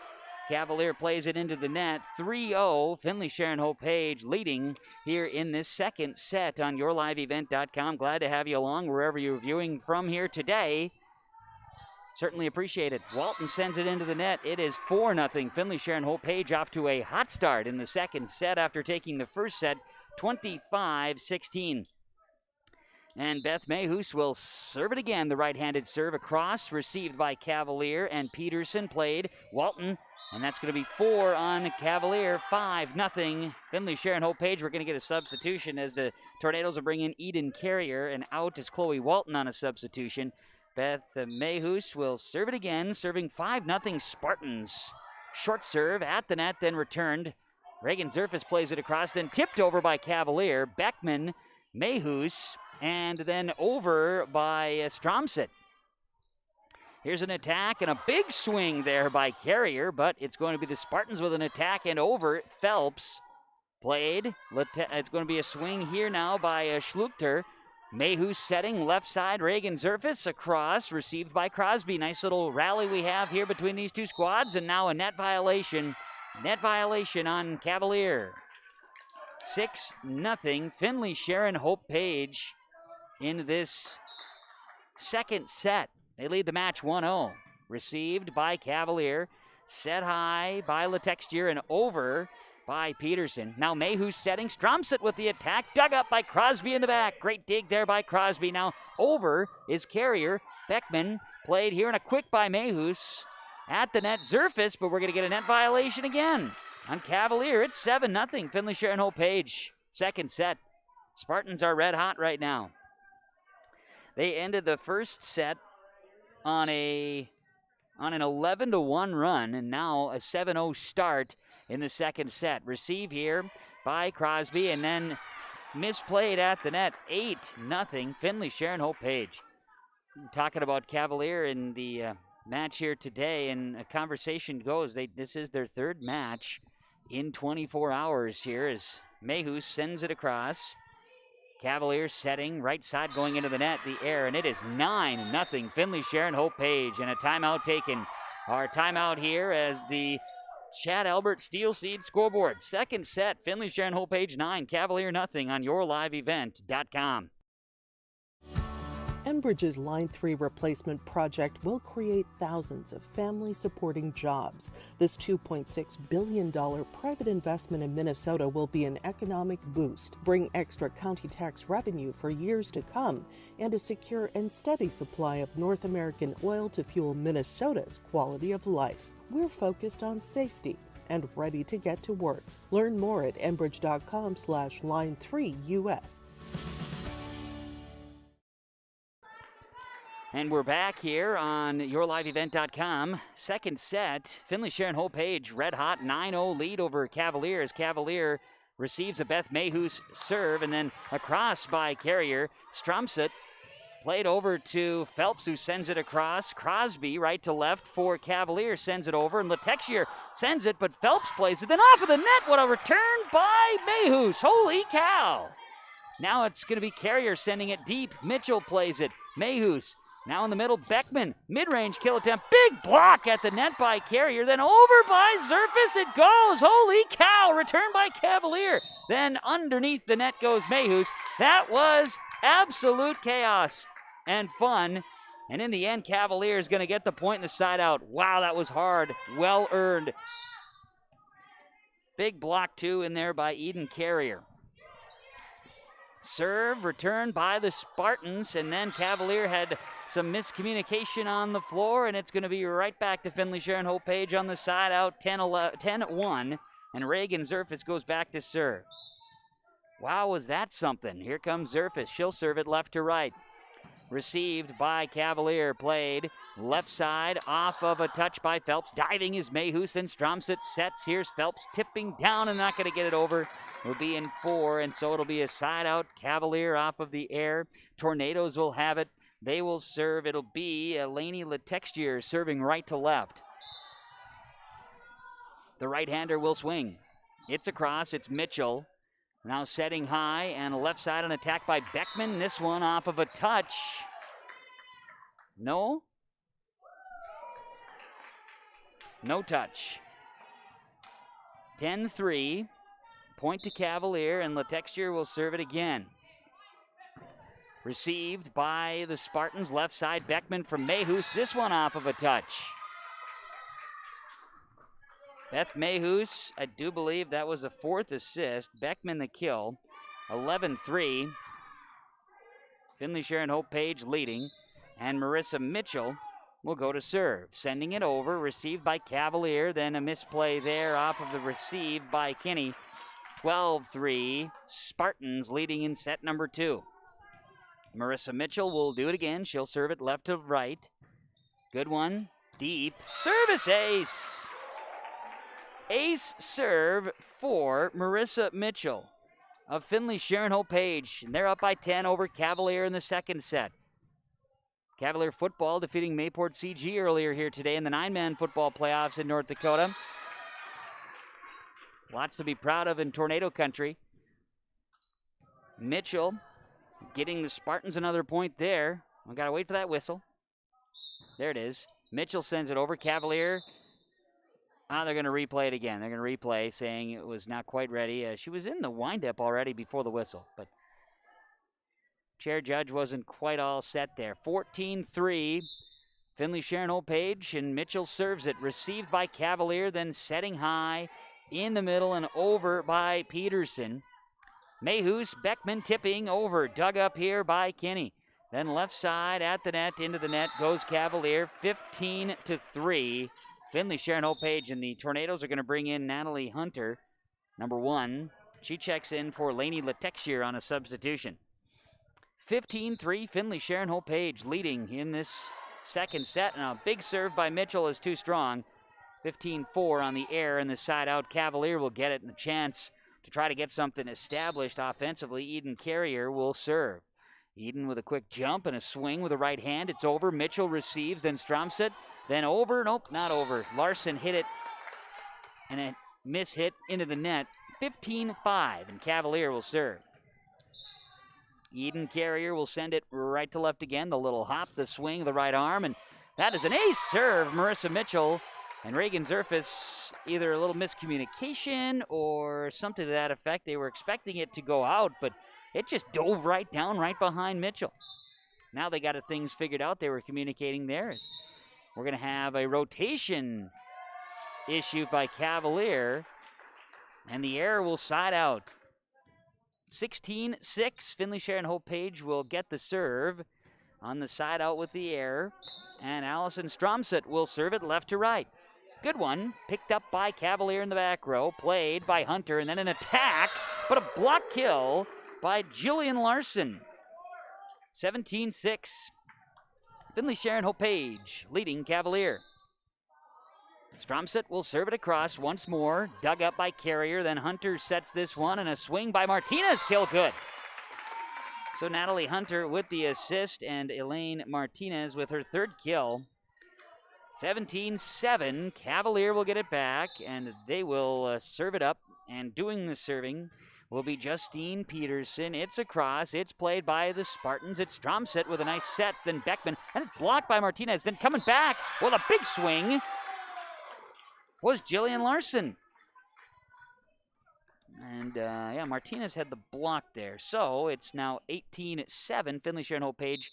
A: Cavalier plays it into the net. 3-0, Finley-Sharon-Hope-Page leading here in this second set on yourliveevent.com. Glad to have you along wherever you're viewing from here today. Certainly appreciate it. Walton sends it into the net. It is 4-0. Finley-Sharon-Hope-Page off to a hot start in the second set after taking the first set 25-16. And Beth Mayhews will serve it again. The right-handed serve across, received by Cavalier, and Peterson played. Walton, and that's going to be 4 on Cavalier. 5-0. Finley-Sharon-Hope-Page. We're going to get a substitution as the Tornadoes will bring in Eden Carrier, and out is Chloe Walton on a substitution. Beth Mayhews will serve it again, serving 5-0 Spartans. Short serve at the net, then returned. Reagan Zerfus plays it across, then tipped over by Cavalier. Beckman, Mayhews, and then over by Stromset. Here's an attack and a big swing there by Carrier, but it's going to be the Spartans with an attack and over. Phelps played. It's going to be a swing here now by Schluchter. Mayhews setting left side. Reagan Zerfus across, received by Crosby. Nice little rally we have here between these two squads, and now a net violation. Net violation on Cavalier. 6-0 Finley-Sharon-Hope-Page in this second set. They lead the match 1-0. Received by Cavalier. Set high by Letextier and over by Peterson. Now Mayhews setting. Stromset with the attack. Dug up by Crosby in the back. Great dig there by Crosby. Now over is Carrier. Beckman played here and a quick by Mayhews. At the net, Zerfus, but we're going to get a net violation again. On Cavalier, it's 7-0 Finley-Sharon-Hope-Page. Second set. Spartans are red hot right now. They ended the first set on an 11-1 run, and now a 7-0 start in the second set. Receive here by Crosby, and then misplayed at the net. 8-0 Finley-Sharon-Hope-Page. Talking about Cavalier in the match here today, and a conversation goes, this is their third match in 24 hours here as Mayhews sends it across. Cavalier setting, right side going into the net, the air, and it is 9-0 Finley-Sharon-Hope-Page, and a timeout taken. Our timeout here as the Chad Albert Steel Seed scoreboard. Second set, Finley-Sharon-Hope-Page 9, Cavalier nothing on yourliveevent.com.
L: Enbridge's Line 3 replacement project will create thousands of family-supporting jobs. This $2.6 billion private investment in Minnesota will be an economic boost, bring extra county tax revenue for years to come, and a secure and steady supply of North American oil to fuel Minnesota's quality of life. We're focused on safety and ready to get to work. Learn more at enbridge.com/line3US.
A: And we're back here on yourliveevent.com. Second set, Finley-Sharon-Hope-Page, red hot 9-0 lead over Cavalier as Cavalier receives a Beth Mayhews serve, and then across by Carrier. Stromset played over to Phelps, who sends it across. Crosby right to left for Cavalier, sends it over, and Letextier sends it, but Phelps plays it. Then off of the net, what a return by Mayhews. Holy cow. Now it's going to be Carrier sending it deep. Mitchell plays it. Mayhews now in the middle, Beckman, mid-range kill attempt, big block at the net by Carrier, then over by Zerfus, it goes, holy cow, return by Cavalier, then underneath the net goes Mayhews. That was absolute chaos and fun, and in the end, Cavalier is going to get the point in the side out. Wow, that was hard, well earned. Big block too in there by Eden Carrier. Serve returned by the Spartans, and then Cavalier had some miscommunication on the floor, and it's going to be right back to Finley-Sharon-Hope-Page on the side out, 10-1, and Reagan Zerfus goes back to serve. Wow, was that something? Here comes Zerfus. She'll serve it left to right. received by Cavalier, played left side off of a touch by Phelps. Diving is Mayhus, then Stromsit sets. Here's Phelps tipping down and not going to get it over. Will be in 4, and so it'll be a side out. Cavalier off of the air. Tornadoes will have it. They will serve. It'll be Laney Letextier serving right to left. The right-hander will swing. It's across. It's Mitchell. Now setting high, and a left side on attack by Beckman. This one off of a touch. No? No touch. 10-3. Point to Cavalier, and Letextier will serve it again. Received by the Spartans. Left side, Beckman from Mayhus. This one off of a touch. Beth Mayhus, I do believe that was a 4th assist. Beckman the kill. 11-3. Finley-Sharon-Hope-Page leading. And Marissa Mitchell will go to serve. Sending it over, received by Cavalier. Then a misplay there off of the receive by Kinney. 12-3. Spartans leading in set number 2. Marissa Mitchell will do it again. She'll serve it left to right. Good one. Deep. Service ace. Ace serve for Marissa Mitchell of Finley-Sharon-Hope-Page. And they're up by 10 over Cavalier in the second set. Cavalier football defeating Mayport CG earlier here today in the 9-man football playoffs in North Dakota. Lots to be proud of in Tornado Country. Mitchell getting the Spartans another point there. We gotta wait for that whistle. There it is. Mitchell sends it over. Cavalier. They're going to replay it again. They're going to replay, saying it was not quite ready. She was in the windup already before the whistle, but chair judge wasn't quite all set there. 14-3, Finley-Sharon-Hope-Page, and Mitchell serves it. Received by Cavalier, then setting high in the middle and over by Peterson. Mayhus, Beckman tipping over, dug up here by Kinney. Then left side at the net, into the net goes Cavalier, 15-3. Finley-Sharon-Hope-Page, and the Tornadoes are going to bring in Natalie Hunter, number 1. She checks in for Laney Letextier on a substitution. 15-3, Finley-Sharon-Hope-Page leading in this second set, and a big serve by Mitchell is too strong. 15-4 on the air, and the side out. Cavalier will get it, and a chance to try to get something established offensively. Eden Carrier will serve. Eden with a quick jump and a swing with the right hand. It's over. Mitchell receives, then Stromsit. Then over. Nope, not over. Larson hit it, and a miss hit into the net. 15-5, and Cavalier will serve. Eden Carrier will send it right to left again. The little hop, the swing, the right arm, and that is an ace serve. Marissa Mitchell and Reagan Zerfus, either a little miscommunication or something to that effect. They were expecting it to go out, but it just dove right down right behind Mitchell. Now they got things figured out. They were communicating there. We're going to have a rotation issue by Cavalier, and the error will side out. 16-6, Finley-Sharon-Hope-Page will get the serve on the side out with the error, and Allison Stromsit will serve it left to right. Good one, picked up by Cavalier in the back row, played by Hunter, and then an attack, but a block kill by Jillian Larson. 17-6. Finley-Sharon-Hope-Page leading Cavalier. Stromsit will serve it across once more. Dug up by Carrier. Then Hunter sets this one, and a swing by Martinez. Kill good. So Natalie Hunter with the assist, and Elaine Martinez with her third kill. 17-7. Cavalier will get it back, and they will serve it up. And doing the serving will be Justine Peterson. It's across. It's played by the Spartans. It's Stromsit with a nice set. Then Beckman. And it's blocked by Martinez. Then coming back with a big swing was Jillian Larson. And, Martinez had the block there. So it's now 18-7. Finley-Sharon-Hope-Page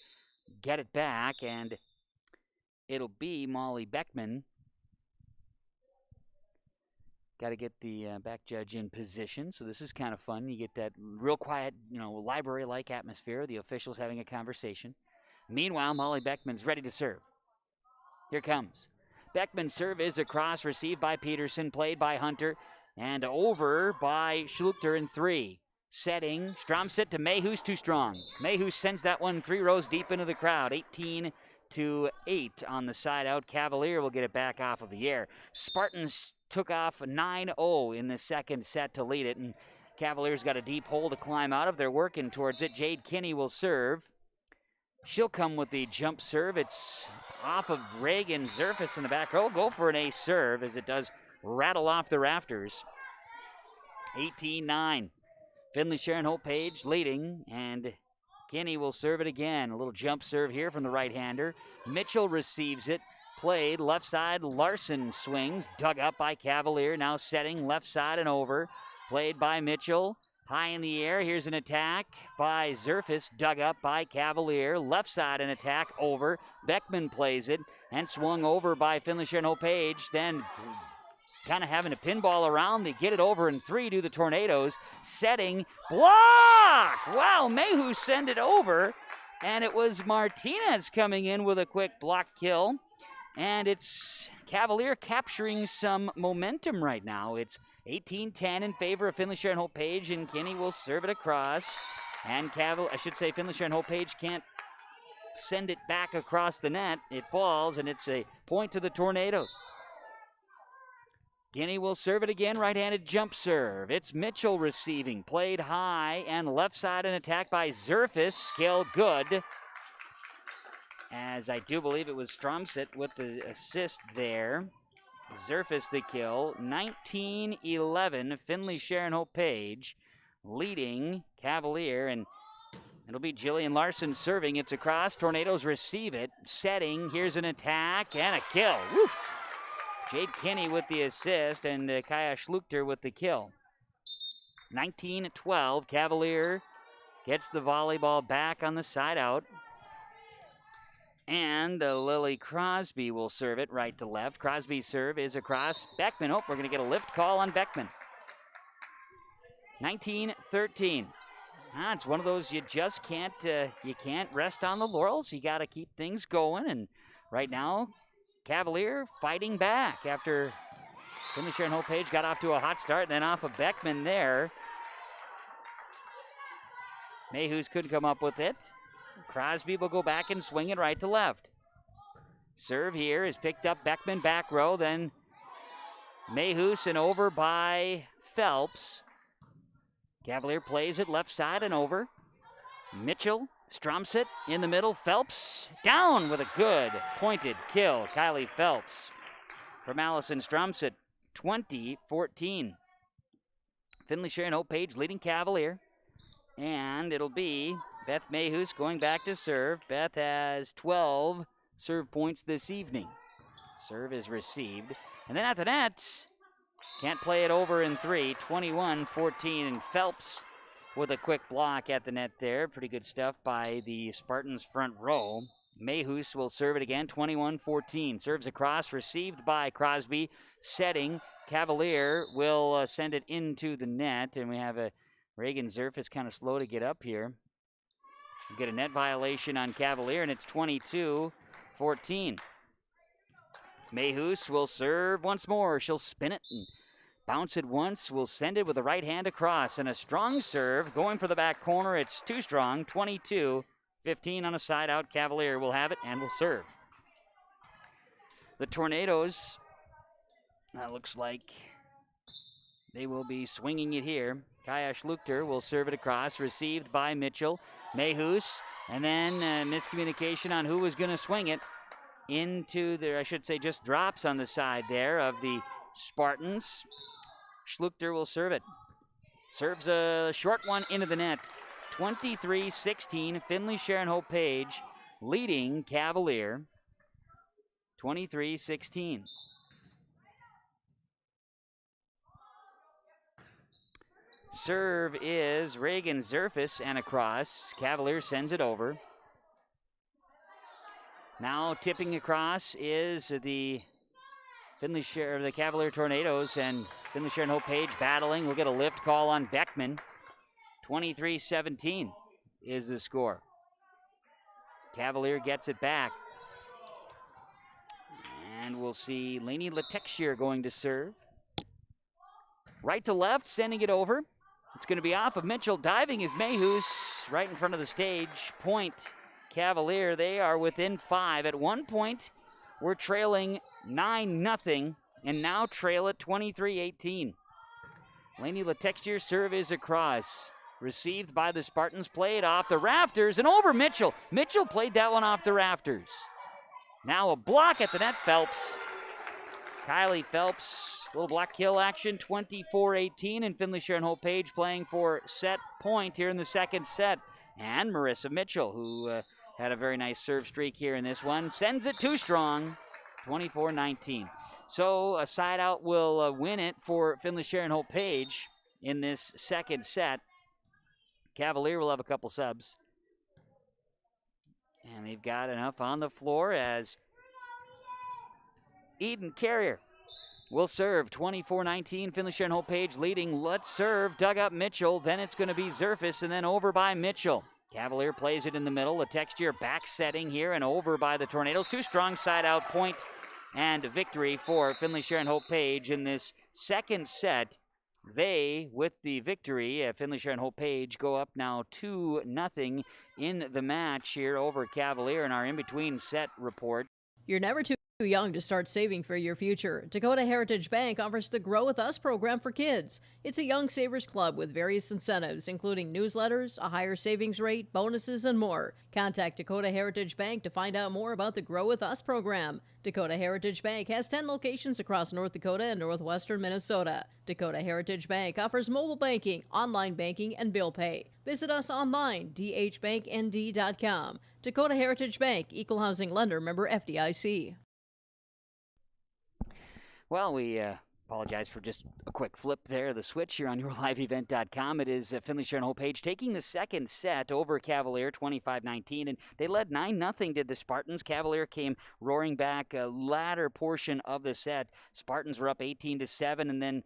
A: get it back. And it'll be Molly Beckman. Got to get the back judge in position, so this is kind of fun. You get that real quiet, library-like atmosphere, the officials having a conversation. Meanwhile, Molly Beckman's ready to serve. Here comes. Beckman's serve is across, received by Peterson, played by Hunter, and over by Schluchter in 3. Setting, Stromsit to Mayhews, too strong. Mayhews sends that one 3 rows deep into the crowd. 18-8 on the side out. Cavalier will get it back off of the air. Spartans took off 9-0 in the second set to lead it, and Cavalier's got a deep hole to climb out of. They're working towards it. Jade Kinney will serve. She'll come with the jump serve. It's off of Reagan Zerfus in the back row. Go for an ace serve as it does rattle off the rafters. 18-9. Finley-Sharon-Hope-Page leading, and Kinney will serve it again. A little jump serve here from the right-hander. Mitchell receives it. Played left side. Larson swings. Dug up by Cavalier. Now setting left side and over. Played by Mitchell. High in the air. Here's an attack by Zerfus. Dug up by Cavalier. Left side an attack over. Beckman plays it and swung over by Finley-Sharon-Hope-Page. Then kind of having a pinball around. They get it over in 3 to the Tornadoes. Setting. Block! Wow, Mayhew send it over. And it was Martinez coming in with a quick block kill. And it's Cavalier capturing some momentum right now. It's 18-10 in favor of Finley-Sharon-Hope-Page, and Kinney will serve it across. And Finley-Sharon-Hope-Page can't send it back across the net. It falls, and it's a point to the Tornadoes. Kinney will serve it again, right-handed jump serve. It's Mitchell receiving, played high, and left side an attack by Zerfus. Skill good. As I do believe it was Stromsit with the assist there. Zerfus the kill. 19-11, Finley-Sharon-Hope-Page leading Cavalier, and it'll be Jillian Larson serving. It's across. Tornadoes receive it. Setting. Here's an attack and a kill. Woof. Jade Kinney with the assist, and Kaya Schluchter with the kill. 19-12, Cavalier gets the volleyball back on the side out. And Lily Crosby will serve it right to left. Crosby's serve is across. Beckman. Oh, we're going to get a lift call on Beckman. 19-13. It's one of those you just can't rest on the laurels. You got to keep things going. And right now, Cavalier fighting back after Finley-Sharon-Hope-Page got off to a hot start, and then off of Beckman there. Mayhews couldn't come up with it. Crosby will go back and swing it right to left. Serve here is picked up. Beckman back row, then Mayhews and over by Phelps. Cavalier plays it left side and over. Mitchell, Stromsit in the middle. Phelps down with a good pointed kill. Kylie Phelps from Allison Stromsit, 20-14. Finley-Sharon-Hope-Page leading Cavalier. And it'll be Beth Mayhews going back to serve. Beth has 12 serve points this evening. Serve is received. And then at the net, can't play it over in 3, 21-14. And Phelps with a quick block at the net there. Pretty good stuff by the Spartans front row. Mayhews will serve it again, 21-14. Serves across, received by Crosby. Setting, Cavalier will send it into the net. And we have a Reagan Zerfus kind of slow to get up here. We get a net violation on Cavalier, and it's 22-14. Mayhews will serve once more. She'll spin it and bounce it once. Will send it with the right hand across, and a strong serve going for the back corner. It's too strong. 22-15 on a side out. Cavalier will have it and will serve. The Tornadoes, looks like they will be swinging it here. Kaya Schluchter will serve it across, received by Mitchell. Mayhews, and then miscommunication on who was going to swing it into the, I should say, just drops on the side there of the Spartans. Schluchter will serve it. Serves a short one into the net. 23-16, Finley-Sharon-Hope-Page leading Cavalier. 23-16. Serve is Reagan Zerfus and across. Cavalier sends it over. Now tipping across is the the Cavalier Tornadoes, and Finley-Sharon-Hope-Page battling. We'll get a lift call on Beckman. 23-17 is the score. Cavalier gets it back. And we'll see Lainey Letexier going to serve. Right to left, sending it over. It's going to be off of Mitchell. Diving is Mayhews right in front of the stage. Point Cavalier. They are within 5. At one point, we're trailing 9-0 and now trail at 23-18. Laney Latextier's serve is across. Received by the Spartans, played off the rafters and over Mitchell. Mitchell played that one off the rafters. Now a block at the net, Phelps. Kylie Phelps, little block kill action, 24-18, and Finley-Sharon-Hope-Page playing for set point here in the second set. And Marissa Mitchell, who had a very nice serve streak here in this one, sends it too strong, 24-19. So a side out will win it for Finley-Sharon-Hope-Page in this second set. Cavalier will have a couple subs. And they've got enough on the floor as Eden Carrier will serve. 24-19, Finley-Sharon-Hope-Page leading. Let's serve, dug up Mitchell. Then it's going to be Zerfus and then over by Mitchell. Cavalier plays it in the middle. The Texture back setting here and over by the Tornadoes. Too strong, side out, point and victory for Finley-Sharon-Hope-Page in this second set. They, with the victory, Finley-Sharon-Hope-Page go up now 2-0 in the match here over Cavalier in our in-between set report.
M: You're never too young to start saving for your future. Dakota Heritage Bank offers the Grow With Us program for kids. It's a young savers club with various incentives, including newsletters, a higher savings rate, bonuses, and more. Contact Dakota Heritage Bank to find out more about the Grow With Us program. Dakota Heritage Bank has 10 locations across North Dakota and northwestern Minnesota. Dakota Heritage Bank offers mobile banking, online banking, and bill pay. Visit us online, dhbanknd.com. Dakota Heritage Bank, Equal Housing Lender, member FDIC.
A: Well, we apologize for just a quick flip there, the switch here on yourliveevent.com. It is Finley-Sharon-Hope-Page taking the second set over Cavalier, 25-19, and they led 9-0 did the Spartans. Cavalier came roaring back latter portion of the set. Spartans were up 18-7, and then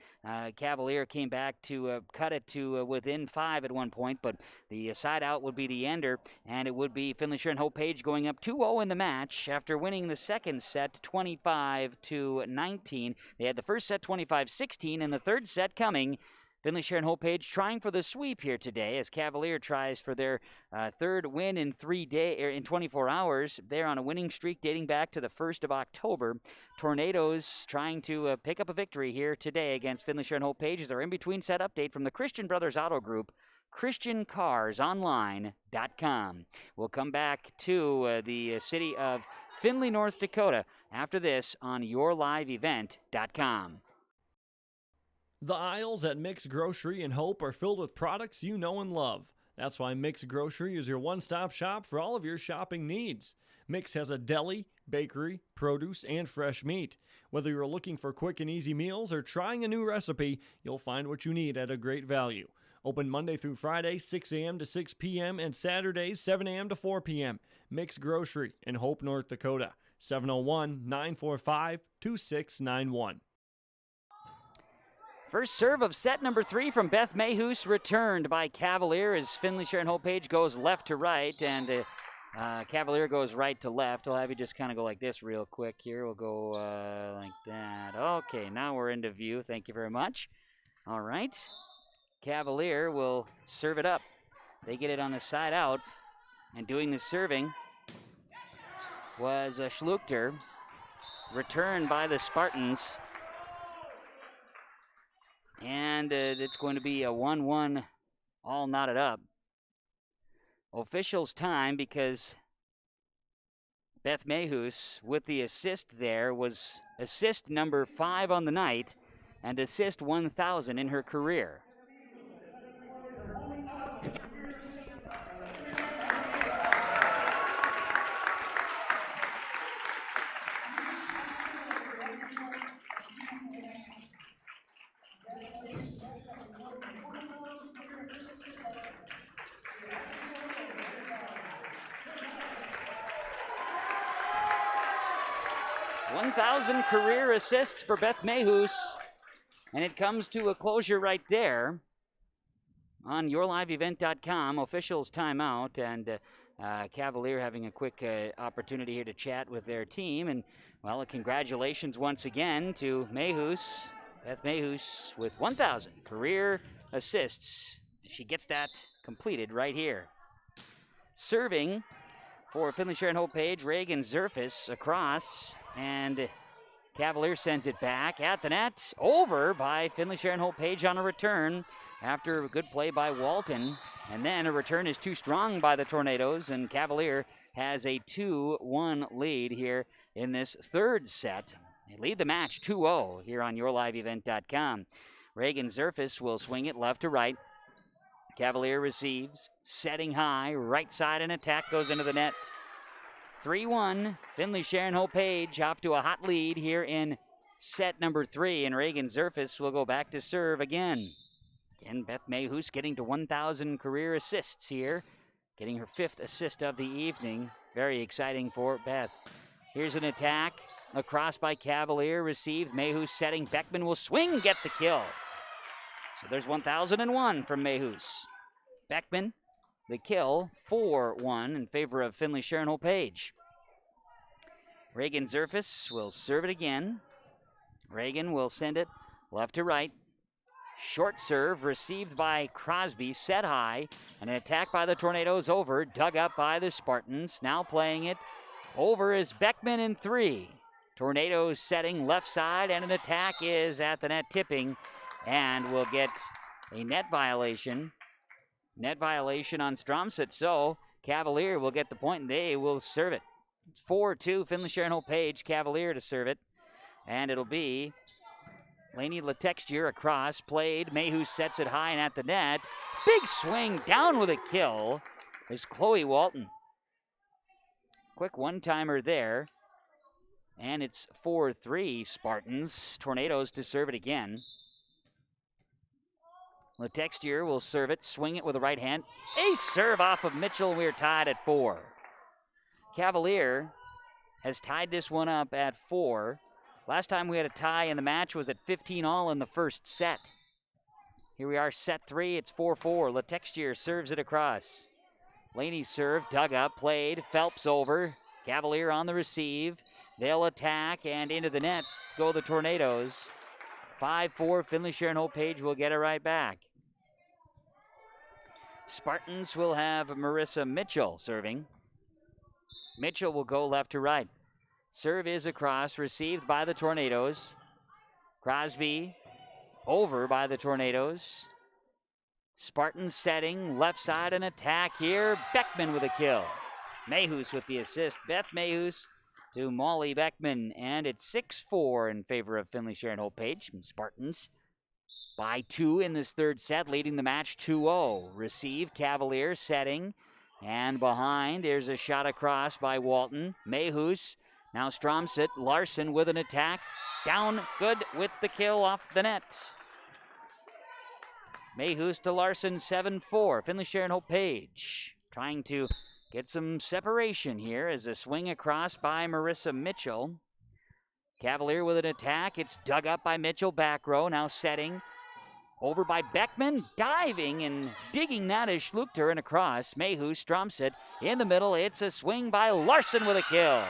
A: Cavalier came back to cut it to within 5 at one point, but the side out would be the ender, and it would be Finley-Sharon-Hope-Page going up 2-0 in the match after winning the second set 25-19. They had the first set 25-16, and the third set coming. Finley-Sharon-Hope-Page trying for the sweep here today as Cavalier tries for their third win in 24 hours. They're on a winning streak dating back to the 1st of October. Tornadoes trying to pick up a victory here today against Finley-Sharon-Hope-Page as our in-between set update from the Christian Brothers Auto Group, ChristianCarsOnline.com. We'll come back to the city of Findlay, North Dakota after this on yourliveevent.com.
N: The aisles at Mix Grocery in Hope are filled with products you know and love. That's why Mix Grocery is your one-stop shop for all of your shopping needs. Mix has a deli, bakery, produce, and fresh meat. Whether you're looking for quick and easy meals or trying a new recipe, you'll find what you need at a great value. Open Monday through Friday, 6 a.m. to 6 p.m. and Saturdays, 7 a.m. to 4 p.m. Mix Grocery in Hope, North Dakota. 701-945-2691.
A: First serve of set number 3 from Beth Mayhews, returned by Cavalier as Finley-Sharon-Hope-Page goes left to right, and Cavalier goes right to left. I'll have you just kind of go like this real quick here. We'll go like that. Okay, now we're into view. Thank you very much. All right. Cavalier will serve it up. They get it on the side out, and doing the serving was Schluchter, returned by the Spartans. And it's going to be a 1-1 all knotted up. Officials time because Beth Mayhews with the assist there was assist number 5 on the night and assist 1,000 in her career. Career assists for Beth Mayhews, and it comes to a closure right there on yourliveevent.com. Officials timeout, and Cavalier having a quick opportunity here to chat with their team. And, well, congratulations once again to Mayhews, Beth Mayhews, with 1,000 career assists. She gets that completed right here. Serving for Finley-Sharon-Hope-Page, Reagan Zerfus across, and Cavalier sends it back at the net. Over by Finley-Sharon-Hope-Page on a return after a good play by Walton. And then a return is too strong by the Tornadoes, and Cavalier has a 2-1 lead here in this third set. They lead the match 2-0 here on YourLiveEvent.com. Reagan Zerfus will swing it left to right. Cavalier receives, setting high, right side, and attack goes into the net. 3-1, Finley-Sharon-Hope-Page off to a hot lead here in set number 3, and Reagan Zerfus will go back to serve again. Again, Beth Mayhoos getting to 1,000 career assists here, getting her 5th assist of the evening. Very exciting for Beth. Here's an attack, across by Cavalier, received, Mayhoos setting, Beckman will swing, get the kill. So there's 1,001 from Mayhoos. Beckman, the kill, 4-1 in favor of Finley-Sharon-Hope-Page. Reagan Zerfus will serve it again. Reagan will send it left to right. Short serve received by Crosby, set high. An attack by the Tornadoes over, dug up by the Spartans. Now playing it over is Beckman in 3. Tornadoes setting left side, and an attack is at the net, tipping, and will get a net violation. Net violation on Stromset, so Cavalier will get the point, and they will serve it. It's 4-2, Finley-Sharon-Hope-Page, Cavalier to serve it, and it'll be Lainey Latexture across, played, Mayhew sets it high and at the net. Big swing, down with a kill is Chloe Walton. Quick one-timer there, and it's 4-3 Spartans. Tornadoes to serve it again. Latexture will serve it, swing it with the right hand. Ace serve off of Mitchell, we're tied at 4. Cavalier has tied this one up at 4. Last time we had a tie in the match was at 15-all in the first set. Here we are, set 3, it's 4-4. Latexture serves it across. Laney's serve, dug up, played, Phelps over. Cavalier on the receive. They'll attack, and into the net go the Tornadoes. 5-4, Finley-Sharon-Hope-Page will get it right back. Spartans will have Marissa Mitchell serving. Mitchell will go left to right. Serve is across, received by the Tornadoes. Crosby over by the Tornadoes. Spartans setting, left side, an attack here. Beckman with a kill. Mayhews with the assist. Beth Mayhews to Molly Beckman, and it's 6-4 in favor of Finley-Sharon-Hope-Page. Spartans by 2 in this third set, leading the match 2-0. Receive, Cavalier setting, and behind, there's a shot across by Walton. Mayhews, now Stromset, Larson with an attack. Down, good with the kill off the net. Mayhews to Larson, 7-4. Finley-Sharon-Hope-Page trying to get some separation here as a swing across by Marissa Mitchell. Cavalier with an attack. It's dug up by Mitchell, back row, now setting. Over by Beckman, diving and digging that is Schluchter and across. Mayhew, Stromset in the middle. It's a swing by Larson with a kill.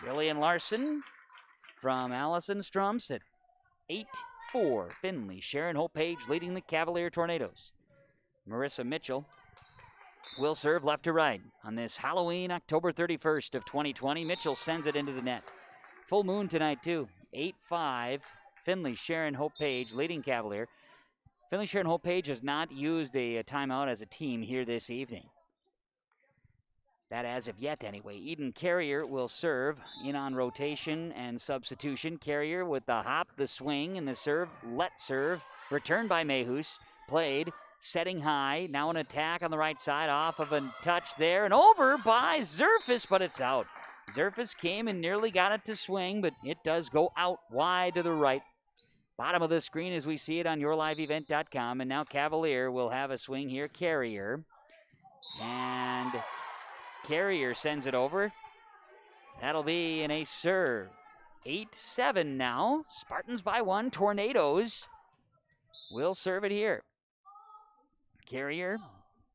A: Jillian Larson from Allison Stromset. 8-4, Finley-Sharon-Hope-Page leading the Cavalier Tornadoes. Marissa Mitchell will serve left to right on this Halloween, October 31st of 2020. Mitchell sends it into the net. Full moon tonight, too. 8-5, Finley-Sharon-Hope-Page leading Cavalier. Finley-Sharon-Hope-Page has not used a timeout as a team here this evening. That as of yet, anyway. Eden Carrier will serve in on rotation and substitution. Carrier with the hop, the swing, and the serve. Let serve. Returned by Mayhews. Played. Setting high. Now an attack on the right side. Off of a touch there. And over by Zerfus, but it's out. Zerfus came and nearly got it to swing, but it does go out wide to the right. Bottom of the screen as we see it on YourLiveEvent.com. And now Cavalier will have a swing here. Carrier. And Carrier sends it over. That'll be an ace serve. 8-7 now. Spartans by 1. Tornadoes will serve it here. Carrier,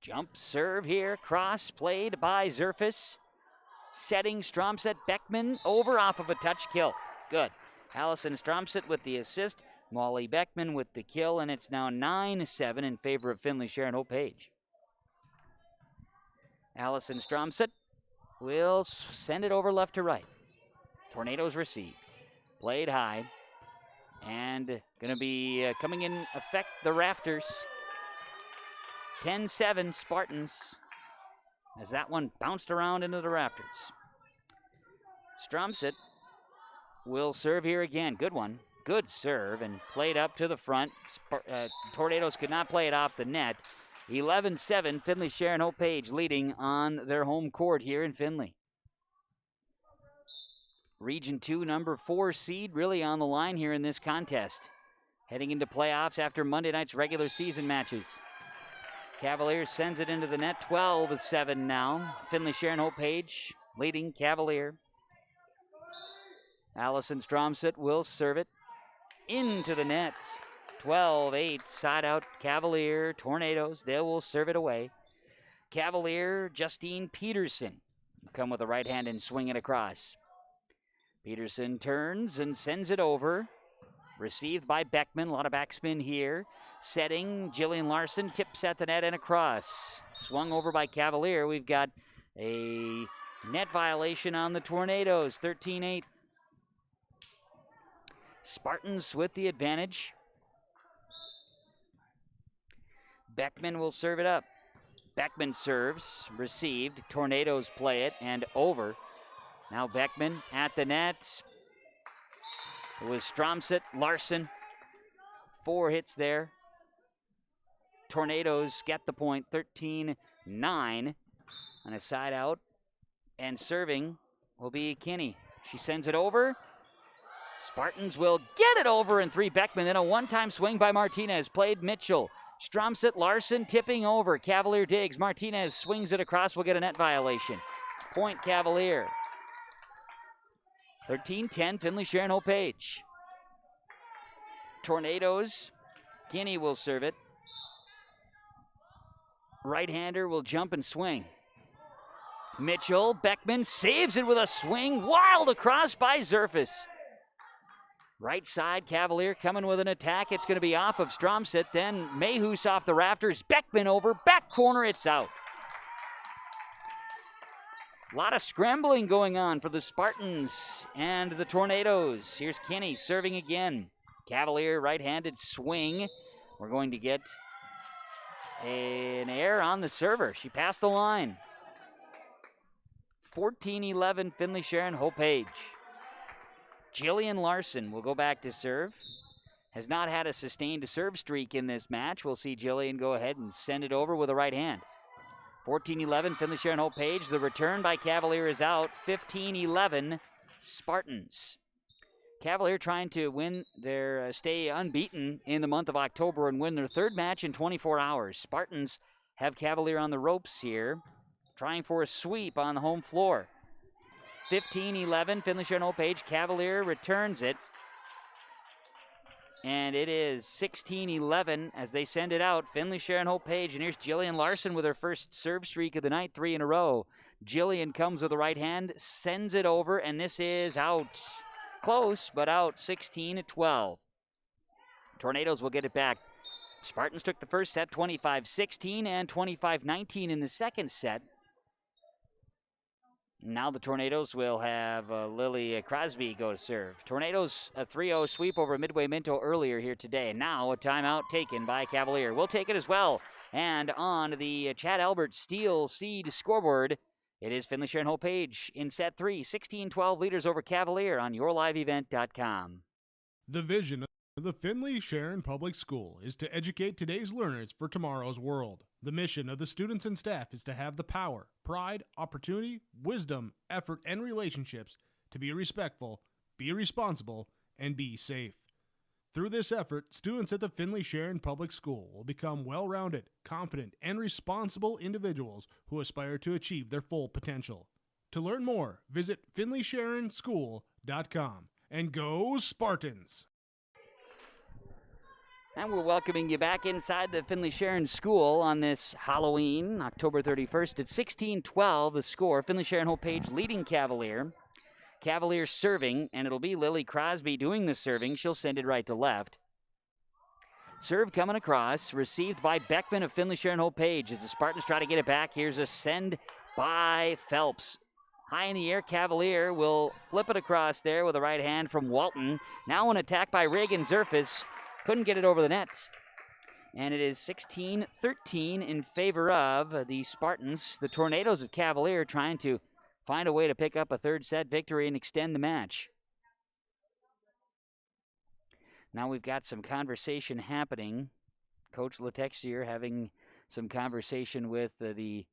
A: jump serve here. Cross played by Zerfus. Setting Stromset, Beckman over off of a touch kill. Good. Allison Stromset with the assist. Molly Beckman with the kill, and it's now 9-7 in favor of Finley-Sharon-Hope-Page. Allison Stromset will send it over left to right. Tornadoes receive. Played high. And going to be coming in affect the rafters. 10-7 Spartans as that one bounced around into the rafters. Stromset will serve here again. Good one. Good serve and played up to the front. Tornadoes could not play it off the net. 11-7 Finley-Sharon-Hope-Page leading on their home court here in Finley. Region 2, number 4 seed really on the line here in this contest. Heading into playoffs after Monday night's regular season matches. Cavalier sends it into the net, 12-7 now. Finley-Sharon-Hope-Page leading Cavalier. Allison Stromset will serve it into the net. 12-8, side out Cavalier. Tornadoes, they will serve it away. Cavalier, Justine Peterson come with a right hand and swing it across. Peterson turns and sends it over. Received by Beckman, a lot of backspin here. Setting, Jillian Larson tips at the net and across. Swung over by Cavalier. We've got a net violation on the Tornadoes, 13-8. Spartans with the advantage. Beckman will serve it up. Beckman serves, received. Tornadoes play it and over. Now Beckman at the net. It was Stromset, Larson. 4 hits there. Tornadoes get the point, 13-9 on a side out. And serving will be Kinney. She sends it over. Spartans will get it over in 3. Beckman, then a one-time swing by Martinez. Played Mitchell. Stromset, Larson tipping over. Cavalier digs. Martinez swings it across. We'll get a net violation. Point Cavalier. 13-10, Finley-Sharon-Hope-Page. Tornadoes. Kinney will serve it. Right-hander will jump and swing. Mitchell, Beckman saves it with a swing. Wild across by Zerfus. Right side, Cavalier coming with an attack. It's going to be off of Stromset. Then Mayhus off the rafters. Beckman over. Back corner, it's out. A lot of scrambling going on for the Spartans and the Tornadoes. Here's Kinney serving again. Cavalier right-handed swing. We're going to get an error on the server. She passed the line. 14-11 Finley-Sharon-Hope-Page. Jillian Larson will go back to serve. Has not had a sustained serve streak in this match. We'll see Jillian go ahead and send it over with a right hand. 14-11 Finley-Sharon-Hope-Page. The return by Cavalier is out. 15-11 Spartans. Cavalier trying to win their stay unbeaten in the month of October and win their 3rd match in 24 hours. Spartans have Cavalier on the ropes here, trying for a sweep on the home floor. 15-11 Finley-Sharon-Hope-Page. Cavalier returns it. And it is 16-11 as they send it out. Finley-Sharon-Hope-Page. And here's Jillian Larson with her first serve streak of the night, 3 in a row. Jillian comes with the right hand, sends it over, and this is out. Close, but out, 16-12. Tornadoes will get it back. Spartans took the first set, 25-16, and 25-19 in the second set. Now the Tornadoes will have Lily Crosby go to serve. Tornadoes a 3-0 sweep over Midway Minto earlier here today. Now a timeout taken by Cavalier. We'll take it as well. And on the Chad Albert Steel Seed scoreboard, it is Finley-Sharon-Hope-Page in set 3, 16-12 leaders over Cavalier on yourliveevent.com.
J: The vision of the Finley-Sharon Public School is to educate today's learners for tomorrow's world. The mission of the students and staff is to have the power, pride, opportunity, wisdom, effort, and relationships to be respectful, be responsible, and be safe. Through this effort, students at the Finley-Sharon Public School will become well-rounded, confident, and responsible individuals who aspire to achieve their full potential. To learn more, visit finleysharonschool.com. And go Spartans!
A: And we're welcoming you back inside the Finley-Sharon School on this Halloween, October 31st. At 16-12, the score. Finley-Sharon-Hope-Page leading Cavalier. Cavalier serving, and it'll be Lily Crosby doing the serving. She'll send it right to left. Serve coming across, received by Beckman of Finley-Sharon-Hope-Page. As the Spartans try to get it back, here's a send by Phelps. High in the air, Cavalier will flip it across there with a right hand from Walton. Now an attack by Reagan Zerfis. Couldn't get it over the net. And it is 16-13 in favor of the Spartans. The Tornadoes of Cavalier trying to find a way to pick up a third set victory and extend the match. Now we've got some conversation happening. Coach Letexier having some conversation with the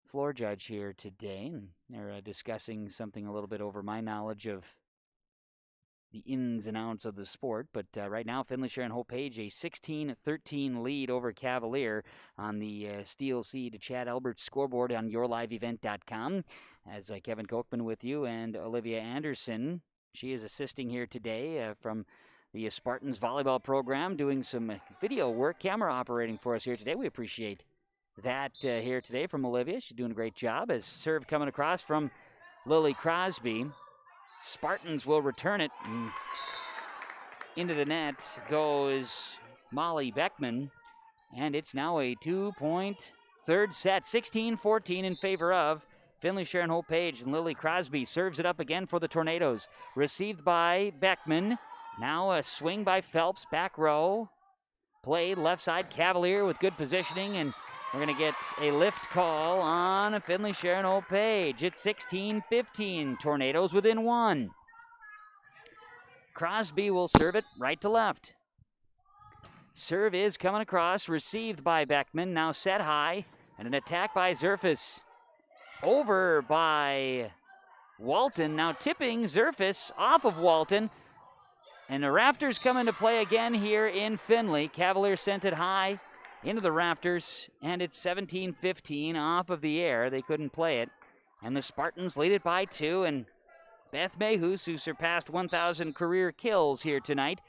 A: floor judge here today. And they're discussing something a little bit over my knowledge of the ins and outs of the sport. But right now, Finley-Sharon-Hope-Page, a 16-13 lead over Cavalier on the Steel Seed Chad Albert scoreboard on yourliveevent.com. As Kevin Kochman with you and Olivia Anderson. She is assisting here today from the Spartans volleyball program, doing some video work, camera operating for us here today. We appreciate that here today from Olivia. She's doing a great job. As serve coming across from Lily Crosby. Spartans will return it. Into the net goes Molly Beckman. And it's now a 2-point third set. 16-14 in favor of Finley-Sharon-Hope-Page. And Lily Crosby serves it up again for the Tornadoes. Received by Beckman. Now a swing by Phelps, back row. Played left side, Cavalier with good positioning, and we're going to get a lift call on Finley-Sharon-Hope-Page. It's 16-15, Tornadoes within one. Crosby will serve it right to left. Serve is coming across, received by Beckman, now set high, and an attack by Zerfis. Over by Walton, now tipping Zerfis off of Walton. And the rafters come into play again here in Finley. Cavalier sent it high into the rafters, and it's 17-15 off of the air. They couldn't play it. And the Spartans lead it by 2, and Beth Mayhus, who surpassed 1,000 career kills here tonight,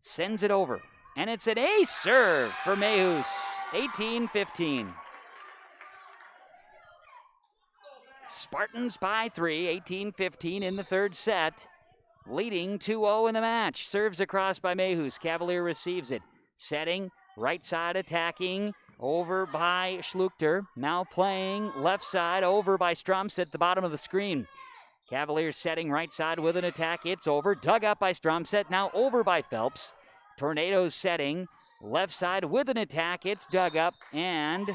A: sends it over. And it's an ace serve for Mayhus, 18-15. Spartans by 3, 18-15 in the third set. Leading 2-0 in the match. Serves across by Mayhus. Cavalier receives it. Setting, right side attacking, over by Schluchter. Now playing left side, over by Strumps at the bottom of the screen. Cavalier setting right side with an attack. It's over. Dug up by Strumset. Now over by Phelps. Tornadoes setting left side with an attack. It's dug up, and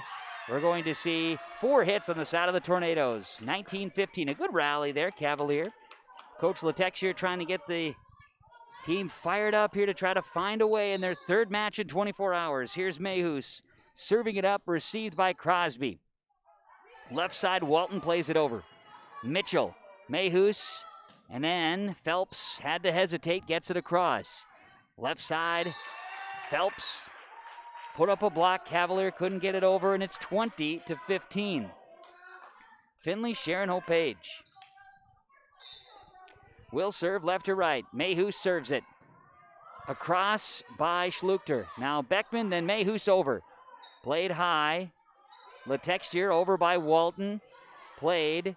A: we're going to see 4 hits on the side of the Tornadoes. 19-15. A good rally there, Cavalier. Coach Letexier trying to get the team fired up here to try to find a way in their third match in 24 hours. Here's Mayhus serving it up, received by Crosby. Left side, Walton plays it over. Mitchell, Mayhus, and then Phelps had to hesitate, gets it across. Left side, Phelps put up a block. Cavalier couldn't get it over, and it's 20-15. Finley-Sharon-Hope-Page. Will serve left to right. Mayhus serves it. Across by Schluchter. Now Beckman, then Mayhus over. Played high. Letexier over by Walton. Played.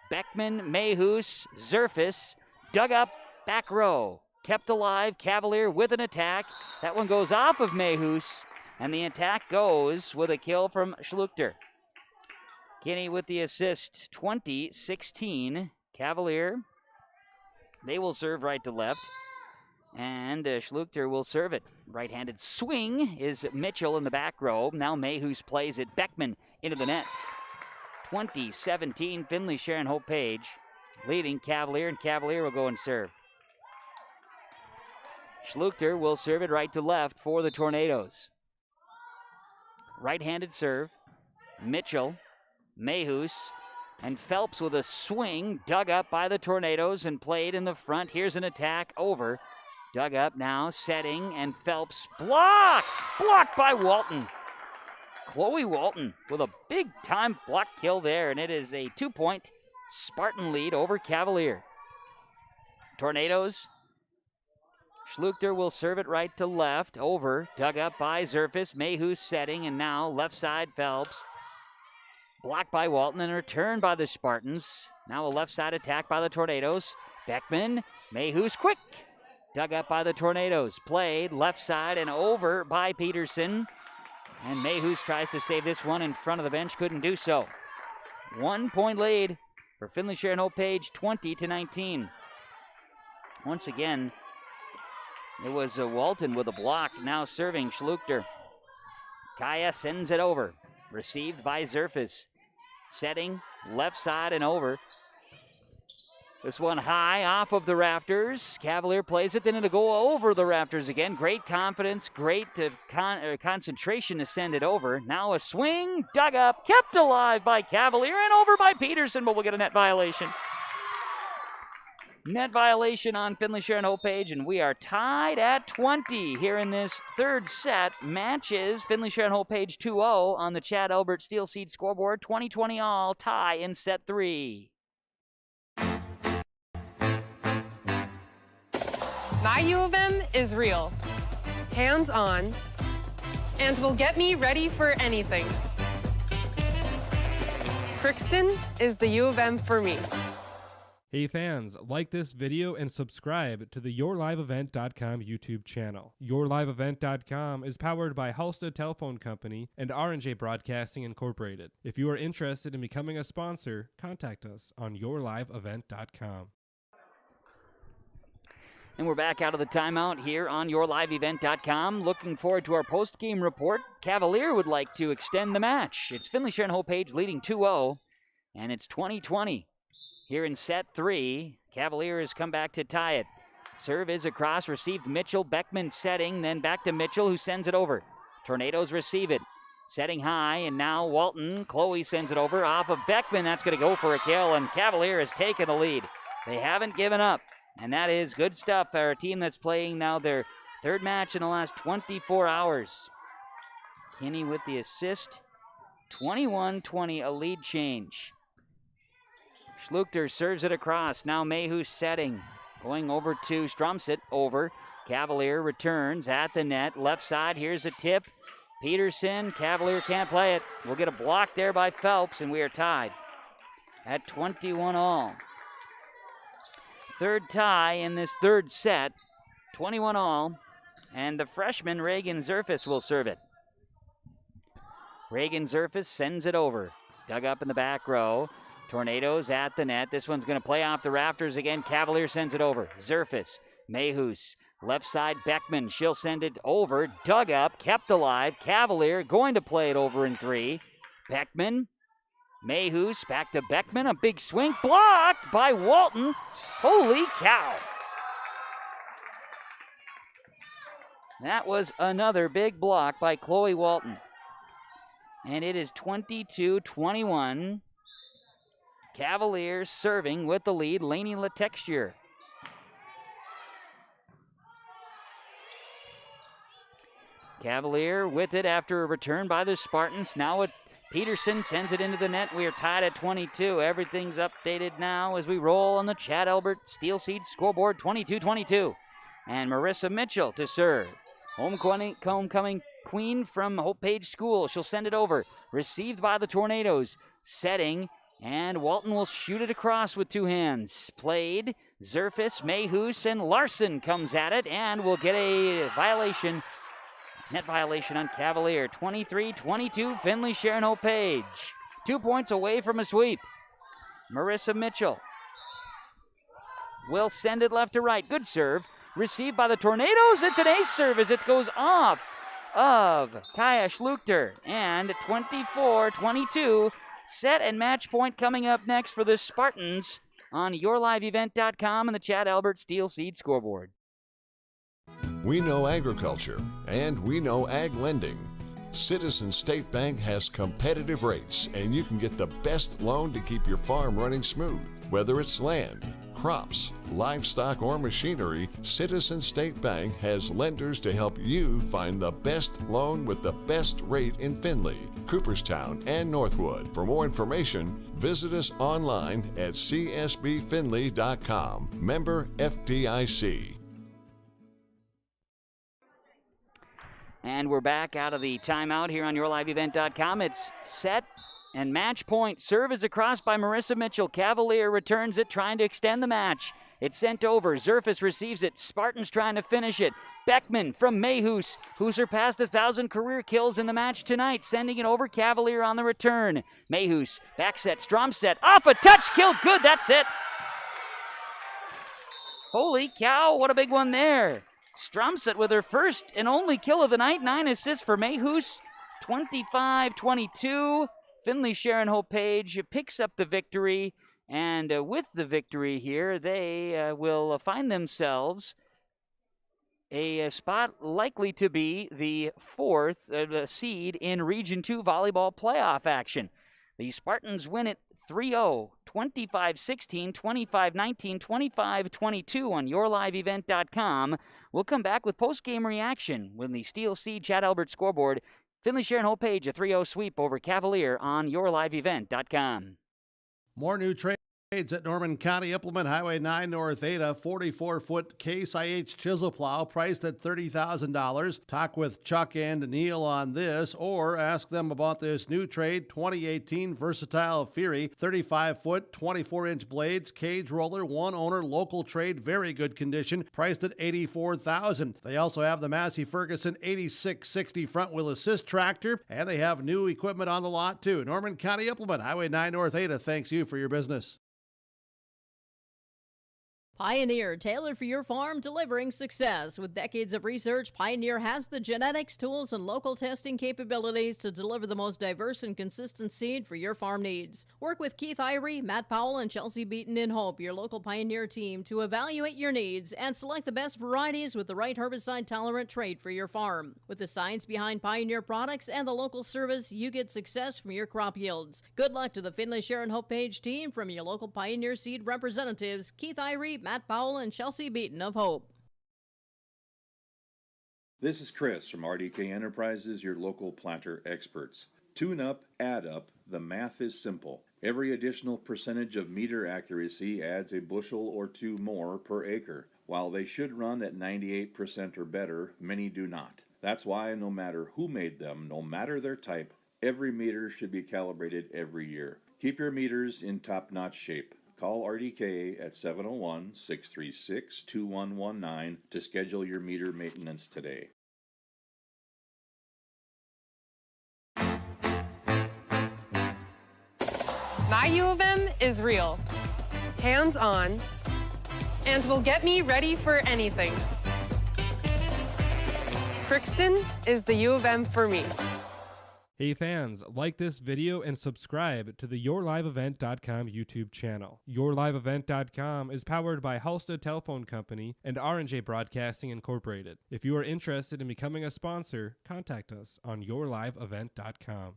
A: Beckman, Mayhus, Zerfis. Dug up, back row. Kept alive, Cavalier with an attack. That one goes off of Mayhus. And the attack goes with a kill from Schluchter. Kinney with the assist. 20-16. Cavalier. They will serve right to left, and Schluchter will serve it. Right-handed swing is Mitchell in the back row. Now Mayhus plays it. Beckman into the net. 20-17, Finley-Sharon-Hope-Page leading Cavalier, and Cavalier will go and serve. Schluchter will serve it right to left for the Tornadoes. Right-handed serve. Mitchell, Mayhus, and Phelps with a swing, dug up by the Tornadoes and played in the front. Here's an attack over. Dug up now, setting, and Phelps blocked! Blocked by Walton. Chloe Walton with a big-time block kill there, and it is a 2-point Spartan lead over Cavalier. Tornadoes. Schluchter will serve it right to left, over. Dug up by Zerfis. Mayhus setting, and now left side Phelps. Blocked by Walton and returned by the Spartans. Now a left side attack by the Tornadoes. Beckman, Mayhus quick. Dug up by the Tornadoes. Played left side and over by Peterson. And Mayhews tries to save this one in front of the bench. Couldn't do so. 1 point lead for Finley-Sharon-Hope-Page, 20-19. Once again, it was Walton with a block. Now serving Schluchter. Kaya sends it over. Received by Zerfus. Setting left side and over. This one high off of the rafters. Cavalier plays it, then it'll go over the rafters again. Great confidence, great concentration to send it over. Now a swing, dug up, kept alive by Cavalier and over by Peterson, but we'll get a net violation. Net violation on Finley-Sharon-Hope-Page, and we are tied at 20 here in this third set. Matches Finley-Sharon-Hope-Page 2-0 on the Chad Albert Steel Seed scoreboard. 20-20 all, tie in set 3.
O: My U of M is real, hands-on, and will get me ready for anything. Crookston is the U of M for me.
G: Hey fans, like this video and subscribe to the YourLiveEvent.com YouTube channel. YourLiveEvent.com is powered by Halstead Telephone Company and R&J Broadcasting Incorporated. If you are interested in becoming a sponsor, contact us on YourLiveEvent.com.
A: And we're back out of the timeout here on YourLiveEvent.com. Looking forward to our post-game report. Cavalier would like to extend the match. It's Finley-Sharon-Hope-Page leading 2-0, and it's 20-20. Here in set 3, Cavalier has come back to tie it. Serve is across, received Mitchell. Beckman setting, then back to Mitchell, who sends it over. Tornadoes receive it. Setting high, and now Walton. Chloe sends it over off of Beckman. That's going to go for a kill, and Cavalier has taken the lead. They haven't given up, and that is good stuff for a team that's playing now their third match in the last 24 hours. Kinney with the assist. 21-20, a lead change. Schluchter serves it across. Now Mayhew setting. Going over to Strumsit. Over. Cavalier returns at the net. Left side. Here's a tip. Peterson. Cavalier can't play it. We'll get a block there by Phelps, and we are tied at 21 all. Third tie in this third set. 21 all. And the freshman, Reagan Zerfus, will serve it. Reagan Zerfus sends it over. Dug up in the back row. Tornadoes at the net. This one's going to play off the rafters again. Cavalier sends it over. Zerfus. Mayhews. Left side, Beckman. She'll send it over. Dug up. Kept alive. Cavalier going to play it over in 3. Beckman. Mayhews. Back to Beckman. A big swing. Blocked by Walton. Holy cow. That was another big block by Chloe Walton. And it is 22-21. Cavaliers serving with the lead, Lainey LaTexture. Cavalier with it after a return by the Spartans. Now Peterson sends it into the net. We are tied at 22. Everything's updated now as we roll on the Chad Albert Steel Seed scoreboard, 22-22. And Marissa Mitchell to serve. Homecoming queen from Hope-Page School. She'll send it over. Received by the Tornadoes. Setting. And Walton will shoot it across with 2 hands. Played. Zerfus, Mayhews, and Larson comes at it, and we'll get a violation. Net violation on Cavalier. 23-22, Finley-Sharon-Hope-Page. 2 points away from a sweep. Marissa Mitchell will send it left to right. Good serve. Received by the Tornadoes. It's an ace serve as it goes off of Kaya Schluchter. And 24-22. Set and match point coming up next for the Spartans on YourLiveEvent.com and the Chad Albert Steel Seed scoreboard.
P: We know agriculture, and we know ag lending. Citizen State Bank has competitive rates, and you can get the best loan to keep your farm running smooth. Whether it's land, crops, livestock, or machinery, Citizen State Bank has lenders to help you find the best loan with the best rate in Finley, Cooperstown, and Northwood. For more information, visit us online at csbfinley.com. Member FDIC.
A: And we're back out of the timeout here on YourLiveEvent.com. It's set and match point. Serve is across by Marissa Mitchell. Cavalier returns it, trying to extend the match. It's sent over. Zerfus receives it. Spartans trying to finish it. Beckman from Mayhus, who surpassed 1,000 career kills in the match tonight, sending it over. Cavalier on the return. Mayhus, back set, Strom set, off a touch, kill, good, that's it. Holy cow, what a big one there. Stromset with her first and only kill of the night. 9 assists for Mayhus. 25-22. Finley-Sharon-Hope-Page picks up the victory. And with the victory here, they will find themselves a spot likely to be the 4th seed in Region 2 volleyball playoff action. The Spartans win it 3-0, 25-16, 25-19, 25-22 on yourliveevent.com. We'll come back with post-game reaction when the Steel Seed Chad Albert scoreboard. Finley-Sharon-Hope-Page a 3-0 sweep over Cavalier on yourliveevent.com.
C: More new trades at Norman County. Implement Highway 9 North Ada, 44-foot Case IH chisel plow priced at $30,000. Talk with Chuck and Neil on this, or ask them about this new trade, 2018 Versatile Fury, 35-foot, 24-inch blades, cage roller, one owner, local trade, very good condition, priced at $84,000. They also have the Massey Ferguson 8660 front wheel assist tractor, and they have new equipment on the lot too. Norman County Implement Highway 9 North Ada thanks you for your business.
M: Pioneer, tailored for your farm, delivering success. With decades of research, Pioneer has the genetics, tools, and local testing capabilities to deliver the most diverse and consistent seed for your farm needs. Work with Keith Irie, Matt Powell, and Chelsea Beaton in Hope, your local Pioneer team, to evaluate your needs and select the best varieties with the right herbicide-tolerant trait for your farm. With the science behind Pioneer products and the local service, you get success from your crop yields. Good luck to the Finley-Sharon-Hope-Page team from your local Pioneer seed representatives, Keith Irie, Matt Powell, and Chelsea Beaton of Hope.
Q: This is Chris from RDK Enterprises, your local planter experts. Tune up, add up, the math is simple. Every additional percentage of meter accuracy adds a bushel or two more per acre. While they should run at 98% or better, many do not. That's why no matter who made them, no matter their type, every meter should be calibrated every year. Keep your meters in top-notch shape. Call RDK at 701-636-2119 to schedule your meter maintenance today.
O: My U of M is real, hands-on, and will get me ready for anything. Crookston is the U of M for me.
G: Hey fans, like this video and subscribe to the YourLiveEvent.com YouTube channel. YourLiveEvent.com is powered by Halstead Telephone Company and R&J Broadcasting Incorporated. If you are interested in becoming a sponsor, contact us on YourLiveEvent.com.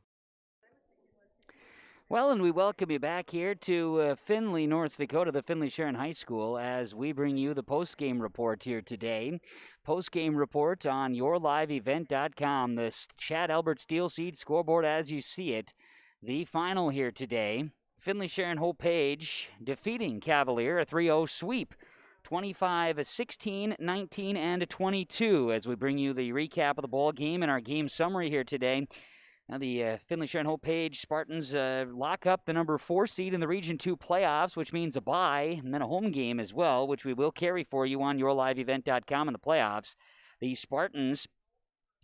A: Well, and we welcome you back here to Finley, North Dakota, the Finley-Sharon High School, as we bring you the post-game report here today. Post-game report on yourliveevent.com. The Chad Albert Steel Seed scoreboard as you see it. The final here today, Finley-Sharon-Hope-Page defeating Cavalier, a 3-0 sweep. 25-16, 19, and 22 as we bring you the recap of the ball game and our game summary here today. Now the Finley-Sharon-Hope-Page Spartans lock up the number 4 seed in the Region 2 playoffs, which means a bye and then a home game as well, which we will carry for you on yourliveevent.com in the playoffs. The Spartans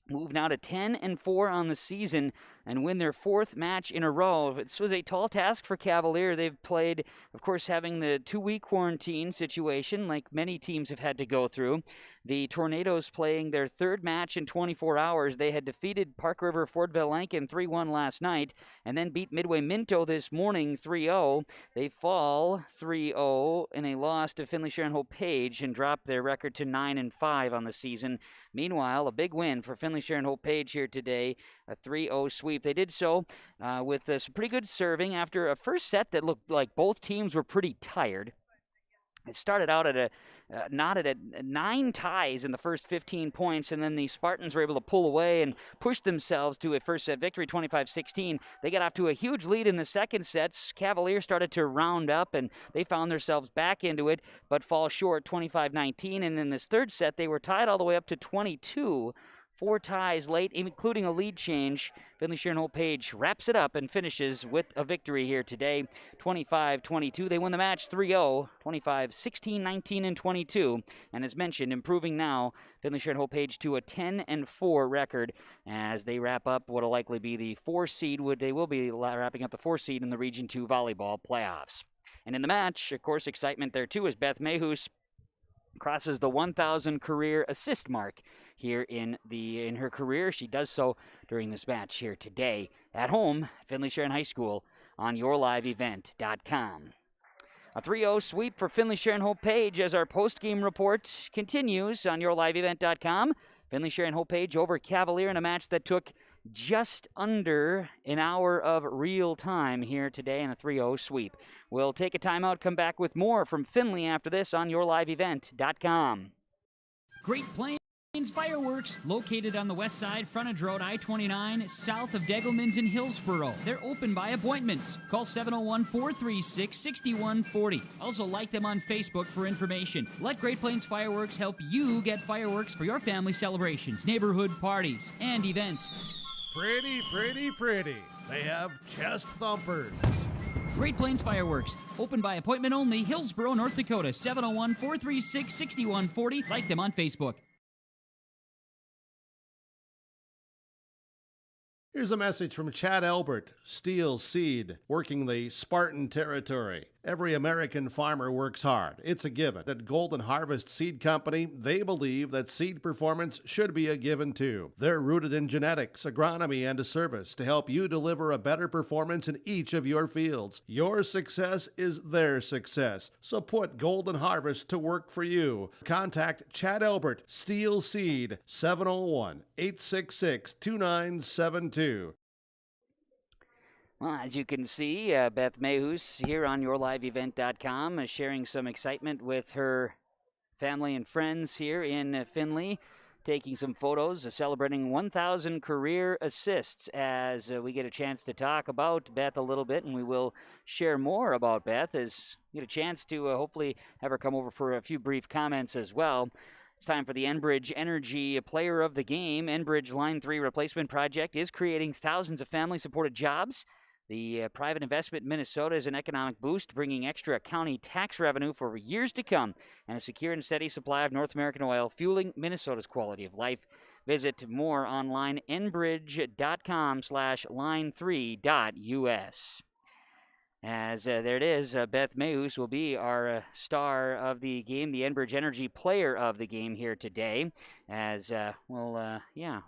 A: move now to 10-4 on the season and win their 4th match in a row. This was a tall task for Cavalier. They've played, of course, having the 2-week quarantine situation like many teams have had to go through. The Tornadoes playing their 3rd match in 24 hours. They had defeated Park River Fordville Lankin 3-1 last night and then beat Midway Minto this morning 3-0. They fall 3-0 in a loss to Finley-Sharon-Hope-Page and drop their record to 9-5 on the season. Meanwhile, a big win for Finley-Sharon-Hope-Page here today, a 3-0 sweep. They did so with some pretty good serving after a first set that looked like both teams were pretty tired. It started out at knotted at 9 ties in the first 15 points, and then the Spartans were able to pull away and push themselves to a first set victory, 25-16. They got off to a huge lead in the second set. Cavalier started to round up, and they found themselves back into it, but fall short, 25-19. And in this third set, they were tied all the way up to 22. 4 ties late, including a lead change. Finley-Sharon-Hope-Page wraps it up and finishes with a victory here today, 25-22. They win the match 3-0, 25-16, 19, and 22. And as mentioned, improving now, Finley-Sharon-Hope-Page to a 10-4 record as they wrap up what will likely be the 4 seed. They will be wrapping up the 4 seed in the Region 2 volleyball playoffs. And in the match, of course, excitement there too as Beth Mayhus crosses the 1,000 career assist mark here in her career. She does so during this match here today at home, Finley-Sharon High School on yourliveevent.com. A 3-0 sweep for Finley-Sharon-Hope-Page as our post-game report continues on yourliveevent.com. Finley-Sharon-Hope-Page over Cavalier in a match that took just under an hour of real time here today in a 3-0 sweep. We'll take a timeout, come back with more from Finley after this on yourliveevent.com.
B: Great Plains Fireworks, located on the west side, frontage road I-29, south of Degelman's in Hillsboro. They're open by appointments. Call 701-436-6140. Also like them on Facebook for information. Let Great Plains Fireworks help you get fireworks for your family celebrations, neighborhood parties, and events.
C: Pretty, pretty, pretty. They have chest thumpers.
B: Great Plains Fireworks, open by appointment only, Hillsboro, North Dakota, 701-436-6140. Like them on Facebook.
C: Here's a message from Chad Albert, Steel Seed, working the Spartan territory. Every American farmer works hard. It's a given. At Golden Harvest Seed Company, they believe that seed performance should be a given too. They're rooted in genetics, agronomy, and a service to help you deliver a better performance in each of your fields. Your success is their success. So put Golden Harvest to work for you. Contact Chad Albert, Steel Seed, 701-866-2972.
A: Well, as you can see, Beth Mayhus here on yourliveevent.com is sharing some excitement with her family and friends here in Finley, taking some photos, celebrating 1,000 career assists as we get a chance to talk about Beth a little bit, and we will share more about Beth as we get a chance to hopefully have her come over for a few brief comments as well. It's time for the Enbridge Energy Player of the Game. Enbridge Line 3 Replacement Project is creating thousands of family-supported jobs. The private investment in Minnesota is an economic boost, bringing extra county tax revenue for years to come and a secure and steady supply of North American oil, fueling Minnesota's quality of life. Visit more online, enbridge.com/line3.us. As there it is, Beth Mayhus will be our star of the game, the Enbridge Energy Player of the Game here today. As we're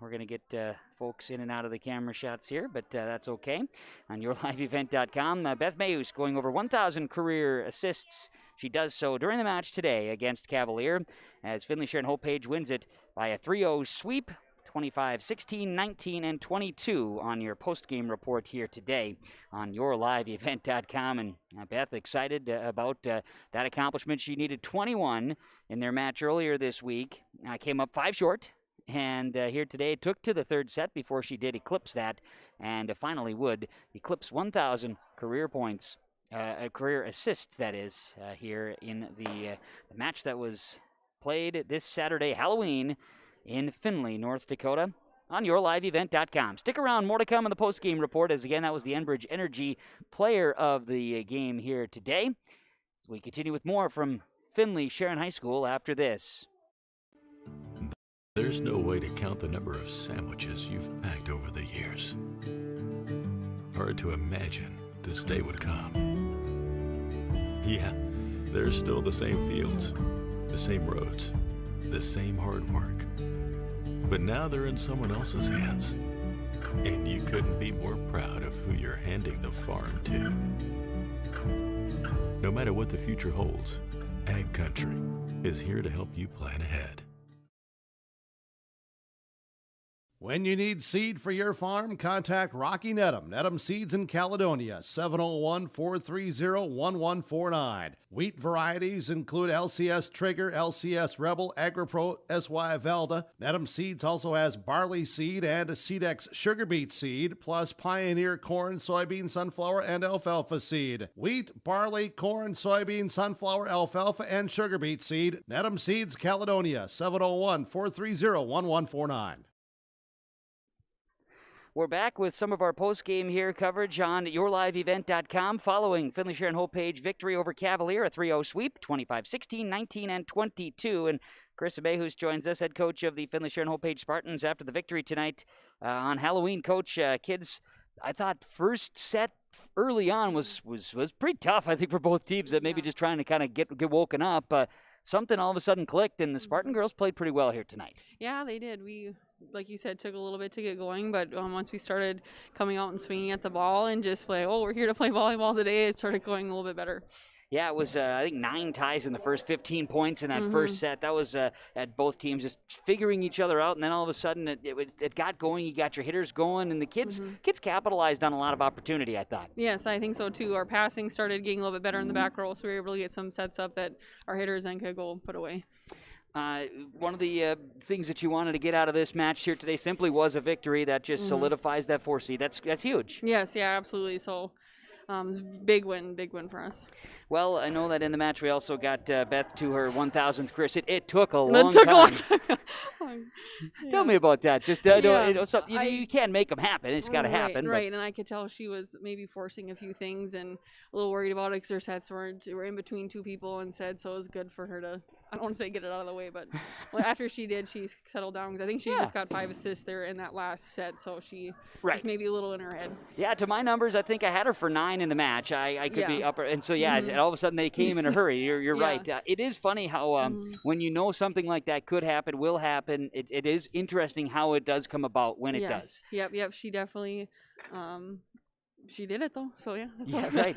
A: going to get folks in and out of the camera shots here, but that's okay. On yourliveevent.com, Beth Mayhus going over 1,000 career assists. She does so during the match today against Cavalier, as Finley-Sharon-Hope-Page wins it by a 3-0 sweep. 25-16, 19, and 22 on your post-game report here today on yourliveevent.com. And Beth, excited about that accomplishment. She needed 21 in their match earlier this week. Came up 5 short. And here today, took to the third set before she did eclipse that. And finally would eclipse 1,000 career points, career assists, that is, here in the match that was played this Saturday, Halloween, in Finley, North Dakota, on yourliveevent.com. Stick around, more to come in the post-game report, as again, that was the Enbridge Energy Player of the Game here today. As we continue with more from Finley-Sharon High School after this.
D: There's no way to count the number of sandwiches you've packed over the years. Hard to imagine this day would come. Yeah, there's still the same fields, the same roads, the same hard work. But now they're in someone else's hands. And you couldn't be more proud of who you're handing the farm to. No matter what the future holds, Ag Country is here to help you plan ahead.
C: When you need seed for your farm, contact Rocky Nedham. Nedham Seeds in Caledonia, 701-430-1149. Wheat varieties include LCS Trigger, LCS Rebel, AgriPro, SY Velda. Nedham Seeds also has barley seed and Seedex sugar beet seed, plus Pioneer corn, soybean, sunflower, and alfalfa seed. Wheat, barley, corn, soybean, sunflower, alfalfa, and sugar beet seed. Nedham Seeds, Caledonia, 701-430-1149.
A: We're back with some of our post-game here coverage on yourliveevent.com following Finley-Sharon-Hope-Page victory over Cavalier, a 3-0 sweep, 25-16, 19, and 22. And Chris Abehus joins us, head coach of the Finley-Sharon-Hope-Page Spartans after the victory tonight on Halloween. Coach, kids, I thought first set early on was pretty tough, I think, for both teams, that maybe just trying to kind of get woken up. Something all of a sudden clicked, and the Spartan girls played pretty well here tonight.
F: Yeah, they did. We, like you said, took a little bit to get going, but once we started coming out and swinging at the ball and just like, we're here to play volleyball today, it started going a little bit better.
A: Yeah, it was, I think, 9 ties in the first 15 points in that first set. That was at both teams just figuring each other out, and then all of a sudden it got going. You got your hitters going, and the kids capitalized on a lot of opportunity, I thought.
F: Yes, I think so, too. Our passing started getting a little bit better in the back row, so we were able to get some sets up that our hitters then could go put away.
A: One of the things that you wanted to get out of this match here today simply was a victory that just solidifies that 4 seed. That's huge.
F: Yes, yeah, absolutely. So big win for us.
A: Well, I know that in the match we also got Beth to her 1,000th career. It took a long time. Tell me about that. Just you can't make them happen. It's got to happen.
F: Right, and I could tell she was maybe forcing a few things and a little worried about it because her sets were in between 2 people and said, so it was good for her to, I don't want to say get it out of the way, but after she did, she settled down because I think she just got 5 assists there in that last set, so she just maybe a little in her head.
A: Yeah, to my numbers, I think I had her for 9 in the match. I could be upper, and so and all of a sudden they came in a hurry. You're right. It is funny how when you know something like that could happen, will happen. It is interesting how it does come about when it does.
F: Yep. She definitely. She did it though, so
A: yeah, right.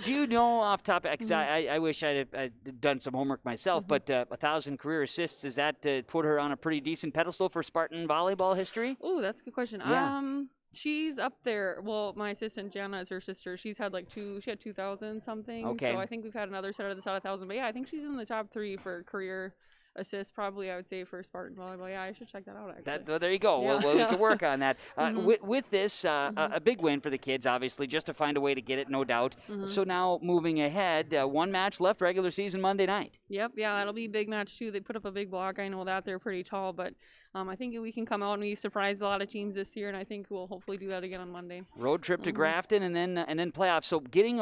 A: Do you know off topic? Because I wish I'd done some homework myself, but 1,000 career assists, does that put her on a pretty decent pedestal for Spartan volleyball history?
F: Oh, that's a good question.
A: Yeah.
F: She's up there. Well, my assistant Jana is her sister. She's had she had 2,000 something.
A: Okay.
F: So I think we've had another set of this out of 1,000. But yeah, I think she's in the top 3 for career assists, probably, I would say, for Spartan volleyball. Yeah, I should check that out, actually.
A: There you go.
F: Yeah.
A: Well, we can work on that. With this, a big win for the kids, obviously, just to find a way to get it, no doubt. So now, moving ahead, 1 match left, regular season Monday night.
F: Yep, yeah, that'll be a big match, too. They put up a big block. I know that. They're pretty tall, but I think we can come out and we surprised a lot of teams this year, and I think we'll hopefully do that again on Monday.
A: Road trip to Grafton and then playoffs. So getting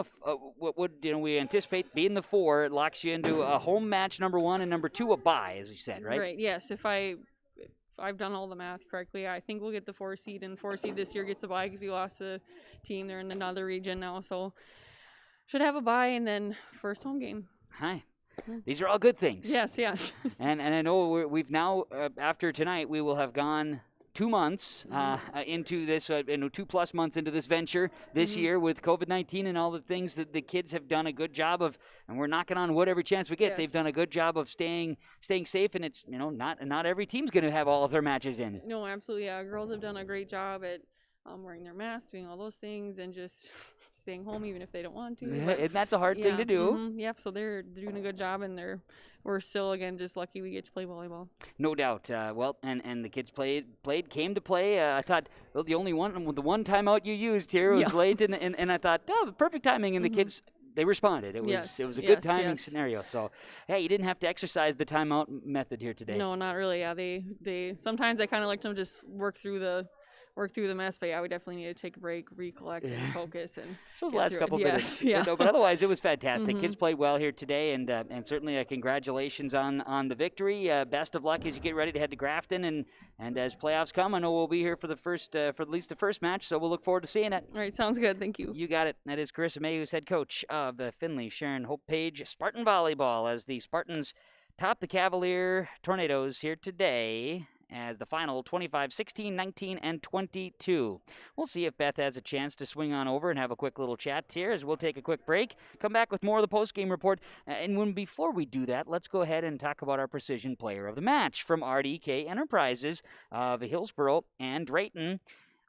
A: what would we anticipate being the 4, it locks you into a home match number 1 and number 2 a bye, as you said, right?
F: Right. Yes. If I've done all the math correctly, I think we'll get the 4 seed, and 4 seed this year gets a bye because we lost a team. They're in another region now, so should have a bye and then first home game.
A: Hi. These are all good things.
F: Yes.
A: and I know we've now, after tonight, we will have gone 2 months into this, 2+ months into this venture this year with COVID-19 and all the things that the kids have done a good job of, and we're knocking on wood every chance we get. Yes. They've done a good job of staying safe, and it's not every team's going to have all of their matches in.
F: No, absolutely. Yeah, girls have done a great job at wearing their masks, doing all those things, and just staying home even if they don't want to.
A: And that's a hard thing to do.
F: Yep, so they're doing a good job, and we're still, again, just lucky we get to play volleyball.
A: No doubt. And the kids came to play. I thought, the one timeout you used here was late, and I thought, perfect timing, and the kids, they responded. It was a good timing scenario. So, hey, you didn't have to exercise the timeout method here today.
F: No, not really. Yeah, they sometimes I kind of like them just work through the mess, but we definitely need to take a break, recollect, and focus. And
A: so the last couple minutes.
F: Yeah.
A: No, but otherwise, it was fantastic. Kids played well here today, and certainly congratulations on the victory. Best of luck as you get ready to head to Grafton, and as playoffs come, I know we'll be here for at least the first match, so we'll look forward to seeing it.
F: All right, sounds good. Thank you.
A: You got it. That is Chris Amey, head coach of the Finley-Sharon-Hope-Page Spartan Volleyball, as the Spartans top the Cavalier Tornadoes here today as the final 25-16, 19, and 22. We'll see if Beth has a chance to swing on over and have a quick little chat here as we'll take a quick break. Come back with more of the post-game report. And before we do that, let's go ahead and talk about our Precision Player of the Match from RDK Enterprises of Hillsboro and Drayton.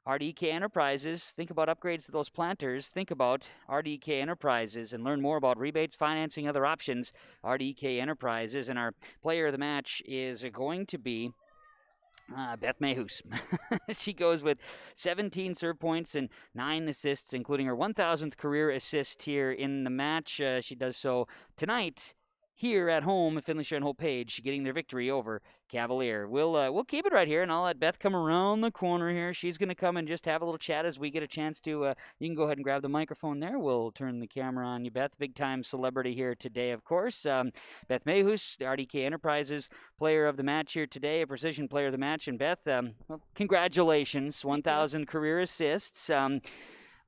A: RDK Enterprises, think about upgrades to those planters. Think about RDK Enterprises and learn more about rebates, financing, other options. RDK Enterprises. And our player of the match is going to be Beth Mehus. She goes with 17 serve points and 9 assists, including her 1,000th career assist here in the match. She does so tonight here at home at Finley-Sharon-Hope-Page, getting their victory over Cavalier. We'll keep it right here, and I'll let Beth come around the corner here. She's going to come and just have a little chat as we get a chance to. You can go ahead and grab the microphone there. We'll turn the camera on you, Beth. Big-time celebrity here today, of course. Beth Mayhus, the RDK Enterprises player of the match here today, a precision player of the match. And Beth, well, congratulations, 1,000 career assists.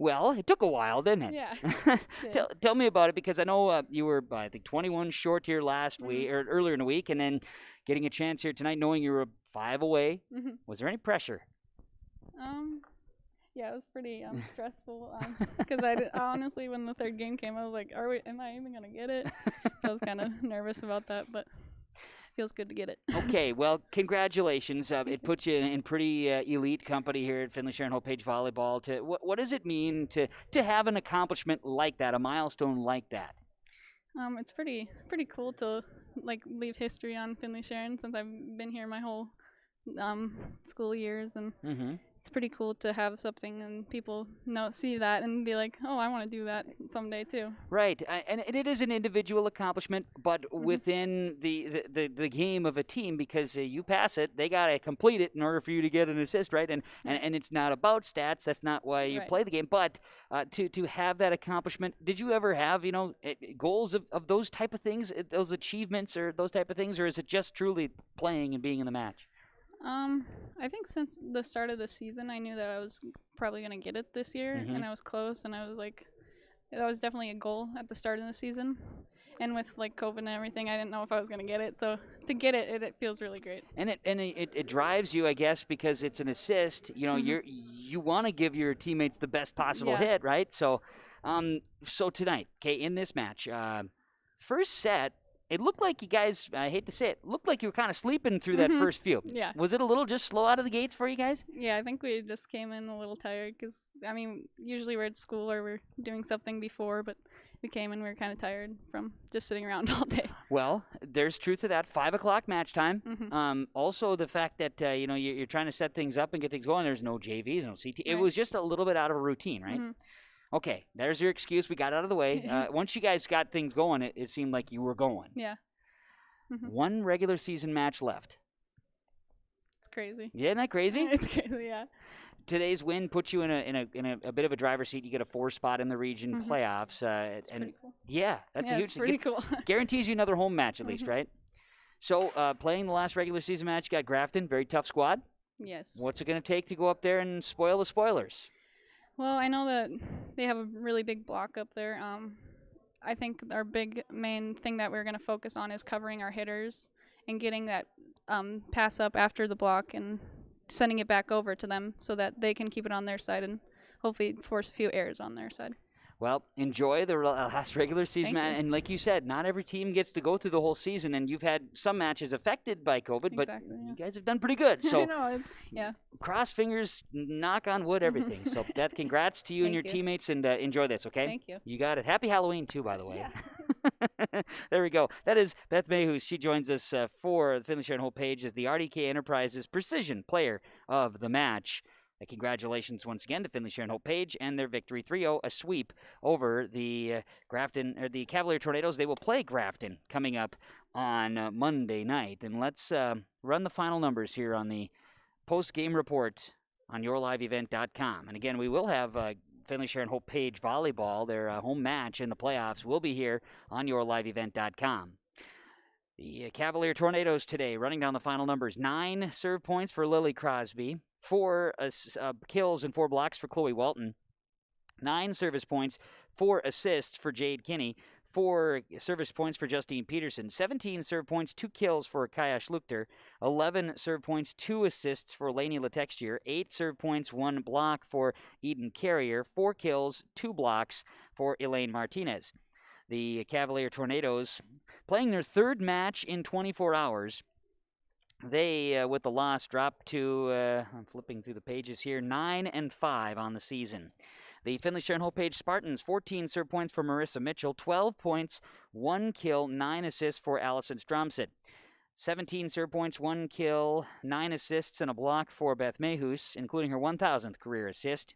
A: Well, it took a while, didn't it?
F: Yeah.
A: Tell me about it, because I know you were, I think, 21 short here last week, or earlier in the week, and then getting a chance here tonight, knowing you were 5 away. Was there any pressure?
F: Yeah, it was pretty stressful because honestly, when the third game came, I was like, am I even gonna get it? So I was kind of nervous about that, but feels good to get it.
A: Okay, well, congratulations. It puts you in pretty elite company here at Finley-Sharon-Hope-Page Volleyball. What does it mean to have an accomplishment like that, a milestone like that?
F: It's pretty cool to leave history on Finley-Sharon since I've been here my whole school years, and it's pretty cool to have something and people see that and be like, oh, I want to do that someday too.
A: Right, and it is an individual accomplishment, but within the game of a team, because you pass it, they got to complete it in order for you to get an assist, right? And it's not about stats. That's not why you play the game. But to have that accomplishment, did you ever have goals of those type of things, those achievements or those type of things, or is it just truly playing and being in the match?
F: I think since the start of the season, I knew that I was probably going to get it this year, and I was close, and I was like, that was definitely a goal at the start of the season. And with COVID and everything, I didn't know if I was going to get it. So to get it, it feels really great. And
A: it drives you, I guess, because it's an assist. You want to give your teammates the best possible hit, right? So, so tonight, in this match, first set. It looked like you guys, I hate to say it, looked like you were kind of sleeping through that first few.
F: Yeah.
A: Was it a little just slow out of the gates for you guys?
F: Yeah, I think we just came in a little tired because, usually we're at school or we're doing something before, but we came in, we were kind of tired from just sitting around all day.
A: Well, there's truth to that. 5 o'clock match time. Also, the fact that, you're trying to set things up and get things going. There's no JVs, no CT. It was just a little bit out of a routine, right? Okay, there's your excuse. We got out of the way. Once you guys got things going, it seemed like you were going.
F: Yeah.
A: One regular season match left.
F: It's crazy.
A: Yeah, isn't that crazy?
F: It's crazy, yeah.
A: Today's win puts you in a bit of a driver's seat. You get a 4 spot in the region playoffs.
F: That's pretty cool.
A: Yeah, that's a huge.
F: It's pretty cool.
A: Guarantees you another home match at least, right? So playing the last regular season match, you got Grafton, very tough squad.
F: Yes.
A: What's it going to take to go up there and spoil the spoilers?
F: Well, I know that they have a really big block up there. I think our main thing that we're going to focus on is covering our hitters and getting that pass up after the block and sending it back over to them so that they can keep it on their side and hopefully force a few errors on their side.
A: Well, enjoy the last regular season,
F: Thank you.
A: and like you said, not every team gets to go through the whole season, and you've had some matches affected by COVID, but you guys have done pretty good. So,
F: I know, yeah.
A: Cross fingers, knock on wood, everything. So, Beth, congrats to you and your teammates, and enjoy this, okay?
F: Thank you.
A: You got it. Happy Halloween, too, by the way.
F: Yeah.
A: There we go. That is Beth Mayhus. She joins us for the Finley-Sharon-Hope-Page as the RDK Enterprises Precision Player of the Match. Congratulations once again to Finley-Sharon-Hope-Page and their victory 3-0, a sweep over the the Cavalier Tornadoes. They will play Grafton coming up on Monday night. And let's run the final numbers here on the post-game report on yourliveevent.com. And again, we will have Finley-Sharon-Hope-Page Volleyball, their home match in the playoffs, will be here on yourliveevent.com. The Cavalier Tornadoes today, running down the final numbers, 9 serve points for Lily Crosby, 4 kills and 4 blocks for Chloe Walton, 9 service points, 4 assists for Jade Kinney, 4 service points for Justine Peterson, 17 serve points, 2 kills for Kaya Schluchter, 11 serve points, 2 assists for Lainey Letextier, 8 serve points, 1 block for Eden Carrier, 4 kills, 2 blocks for Elaine Martinez. The Cavalier Tornadoes playing their 3rd match in 24 hours. They, with the loss, dropped to, I'm flipping through the pages here, 9-5 on the season. The Finley-Sharon-Hope-Page Spartans, 14 serve points for Marissa Mitchell, 12 points, 1 kill, 9 assists for Allison Stromsit. 17 serve points, 1 kill, 9 assists, and a block for Beth Mayhus, including her 1,000th career assist.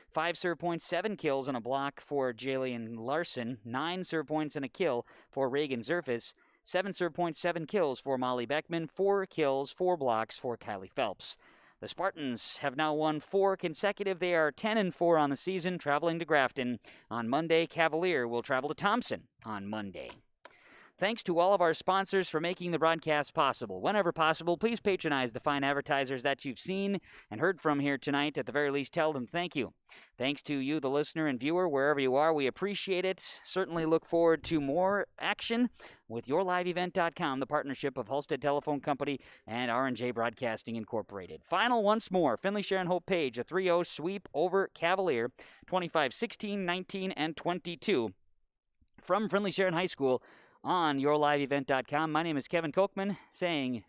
A: 5 serve points, 7 kills, and a block for Jillian Larson. 9 serve points and a kill for Reagan Zerfis. 7 serve points, 7 kills for Molly Beckman, 4 kills, 4 blocks for Kylie Phelps. The Spartans have now won 4 consecutive. They are 10-4 on the season, traveling to Grafton on Monday. Cavalier will travel to Thompson on Monday. Thanks to all of our sponsors for making the broadcast possible. Whenever possible, please patronize the fine advertisers that you've seen and heard from here tonight. At the very least, tell them thank you. Thanks to you, the listener and viewer, wherever you are. We appreciate it. Certainly look forward to more action with YourLiveEvent.com, the partnership of Halstead Telephone Company and R&J Broadcasting Incorporated. Final once more, Finley-Sharon-Hope-Page, a 3-0 sweep over Cavalier, 25-16, 19, and 22 from Finley-Sharon High School on YourLiveEvent.com. My name is Kevin Kochman, saying...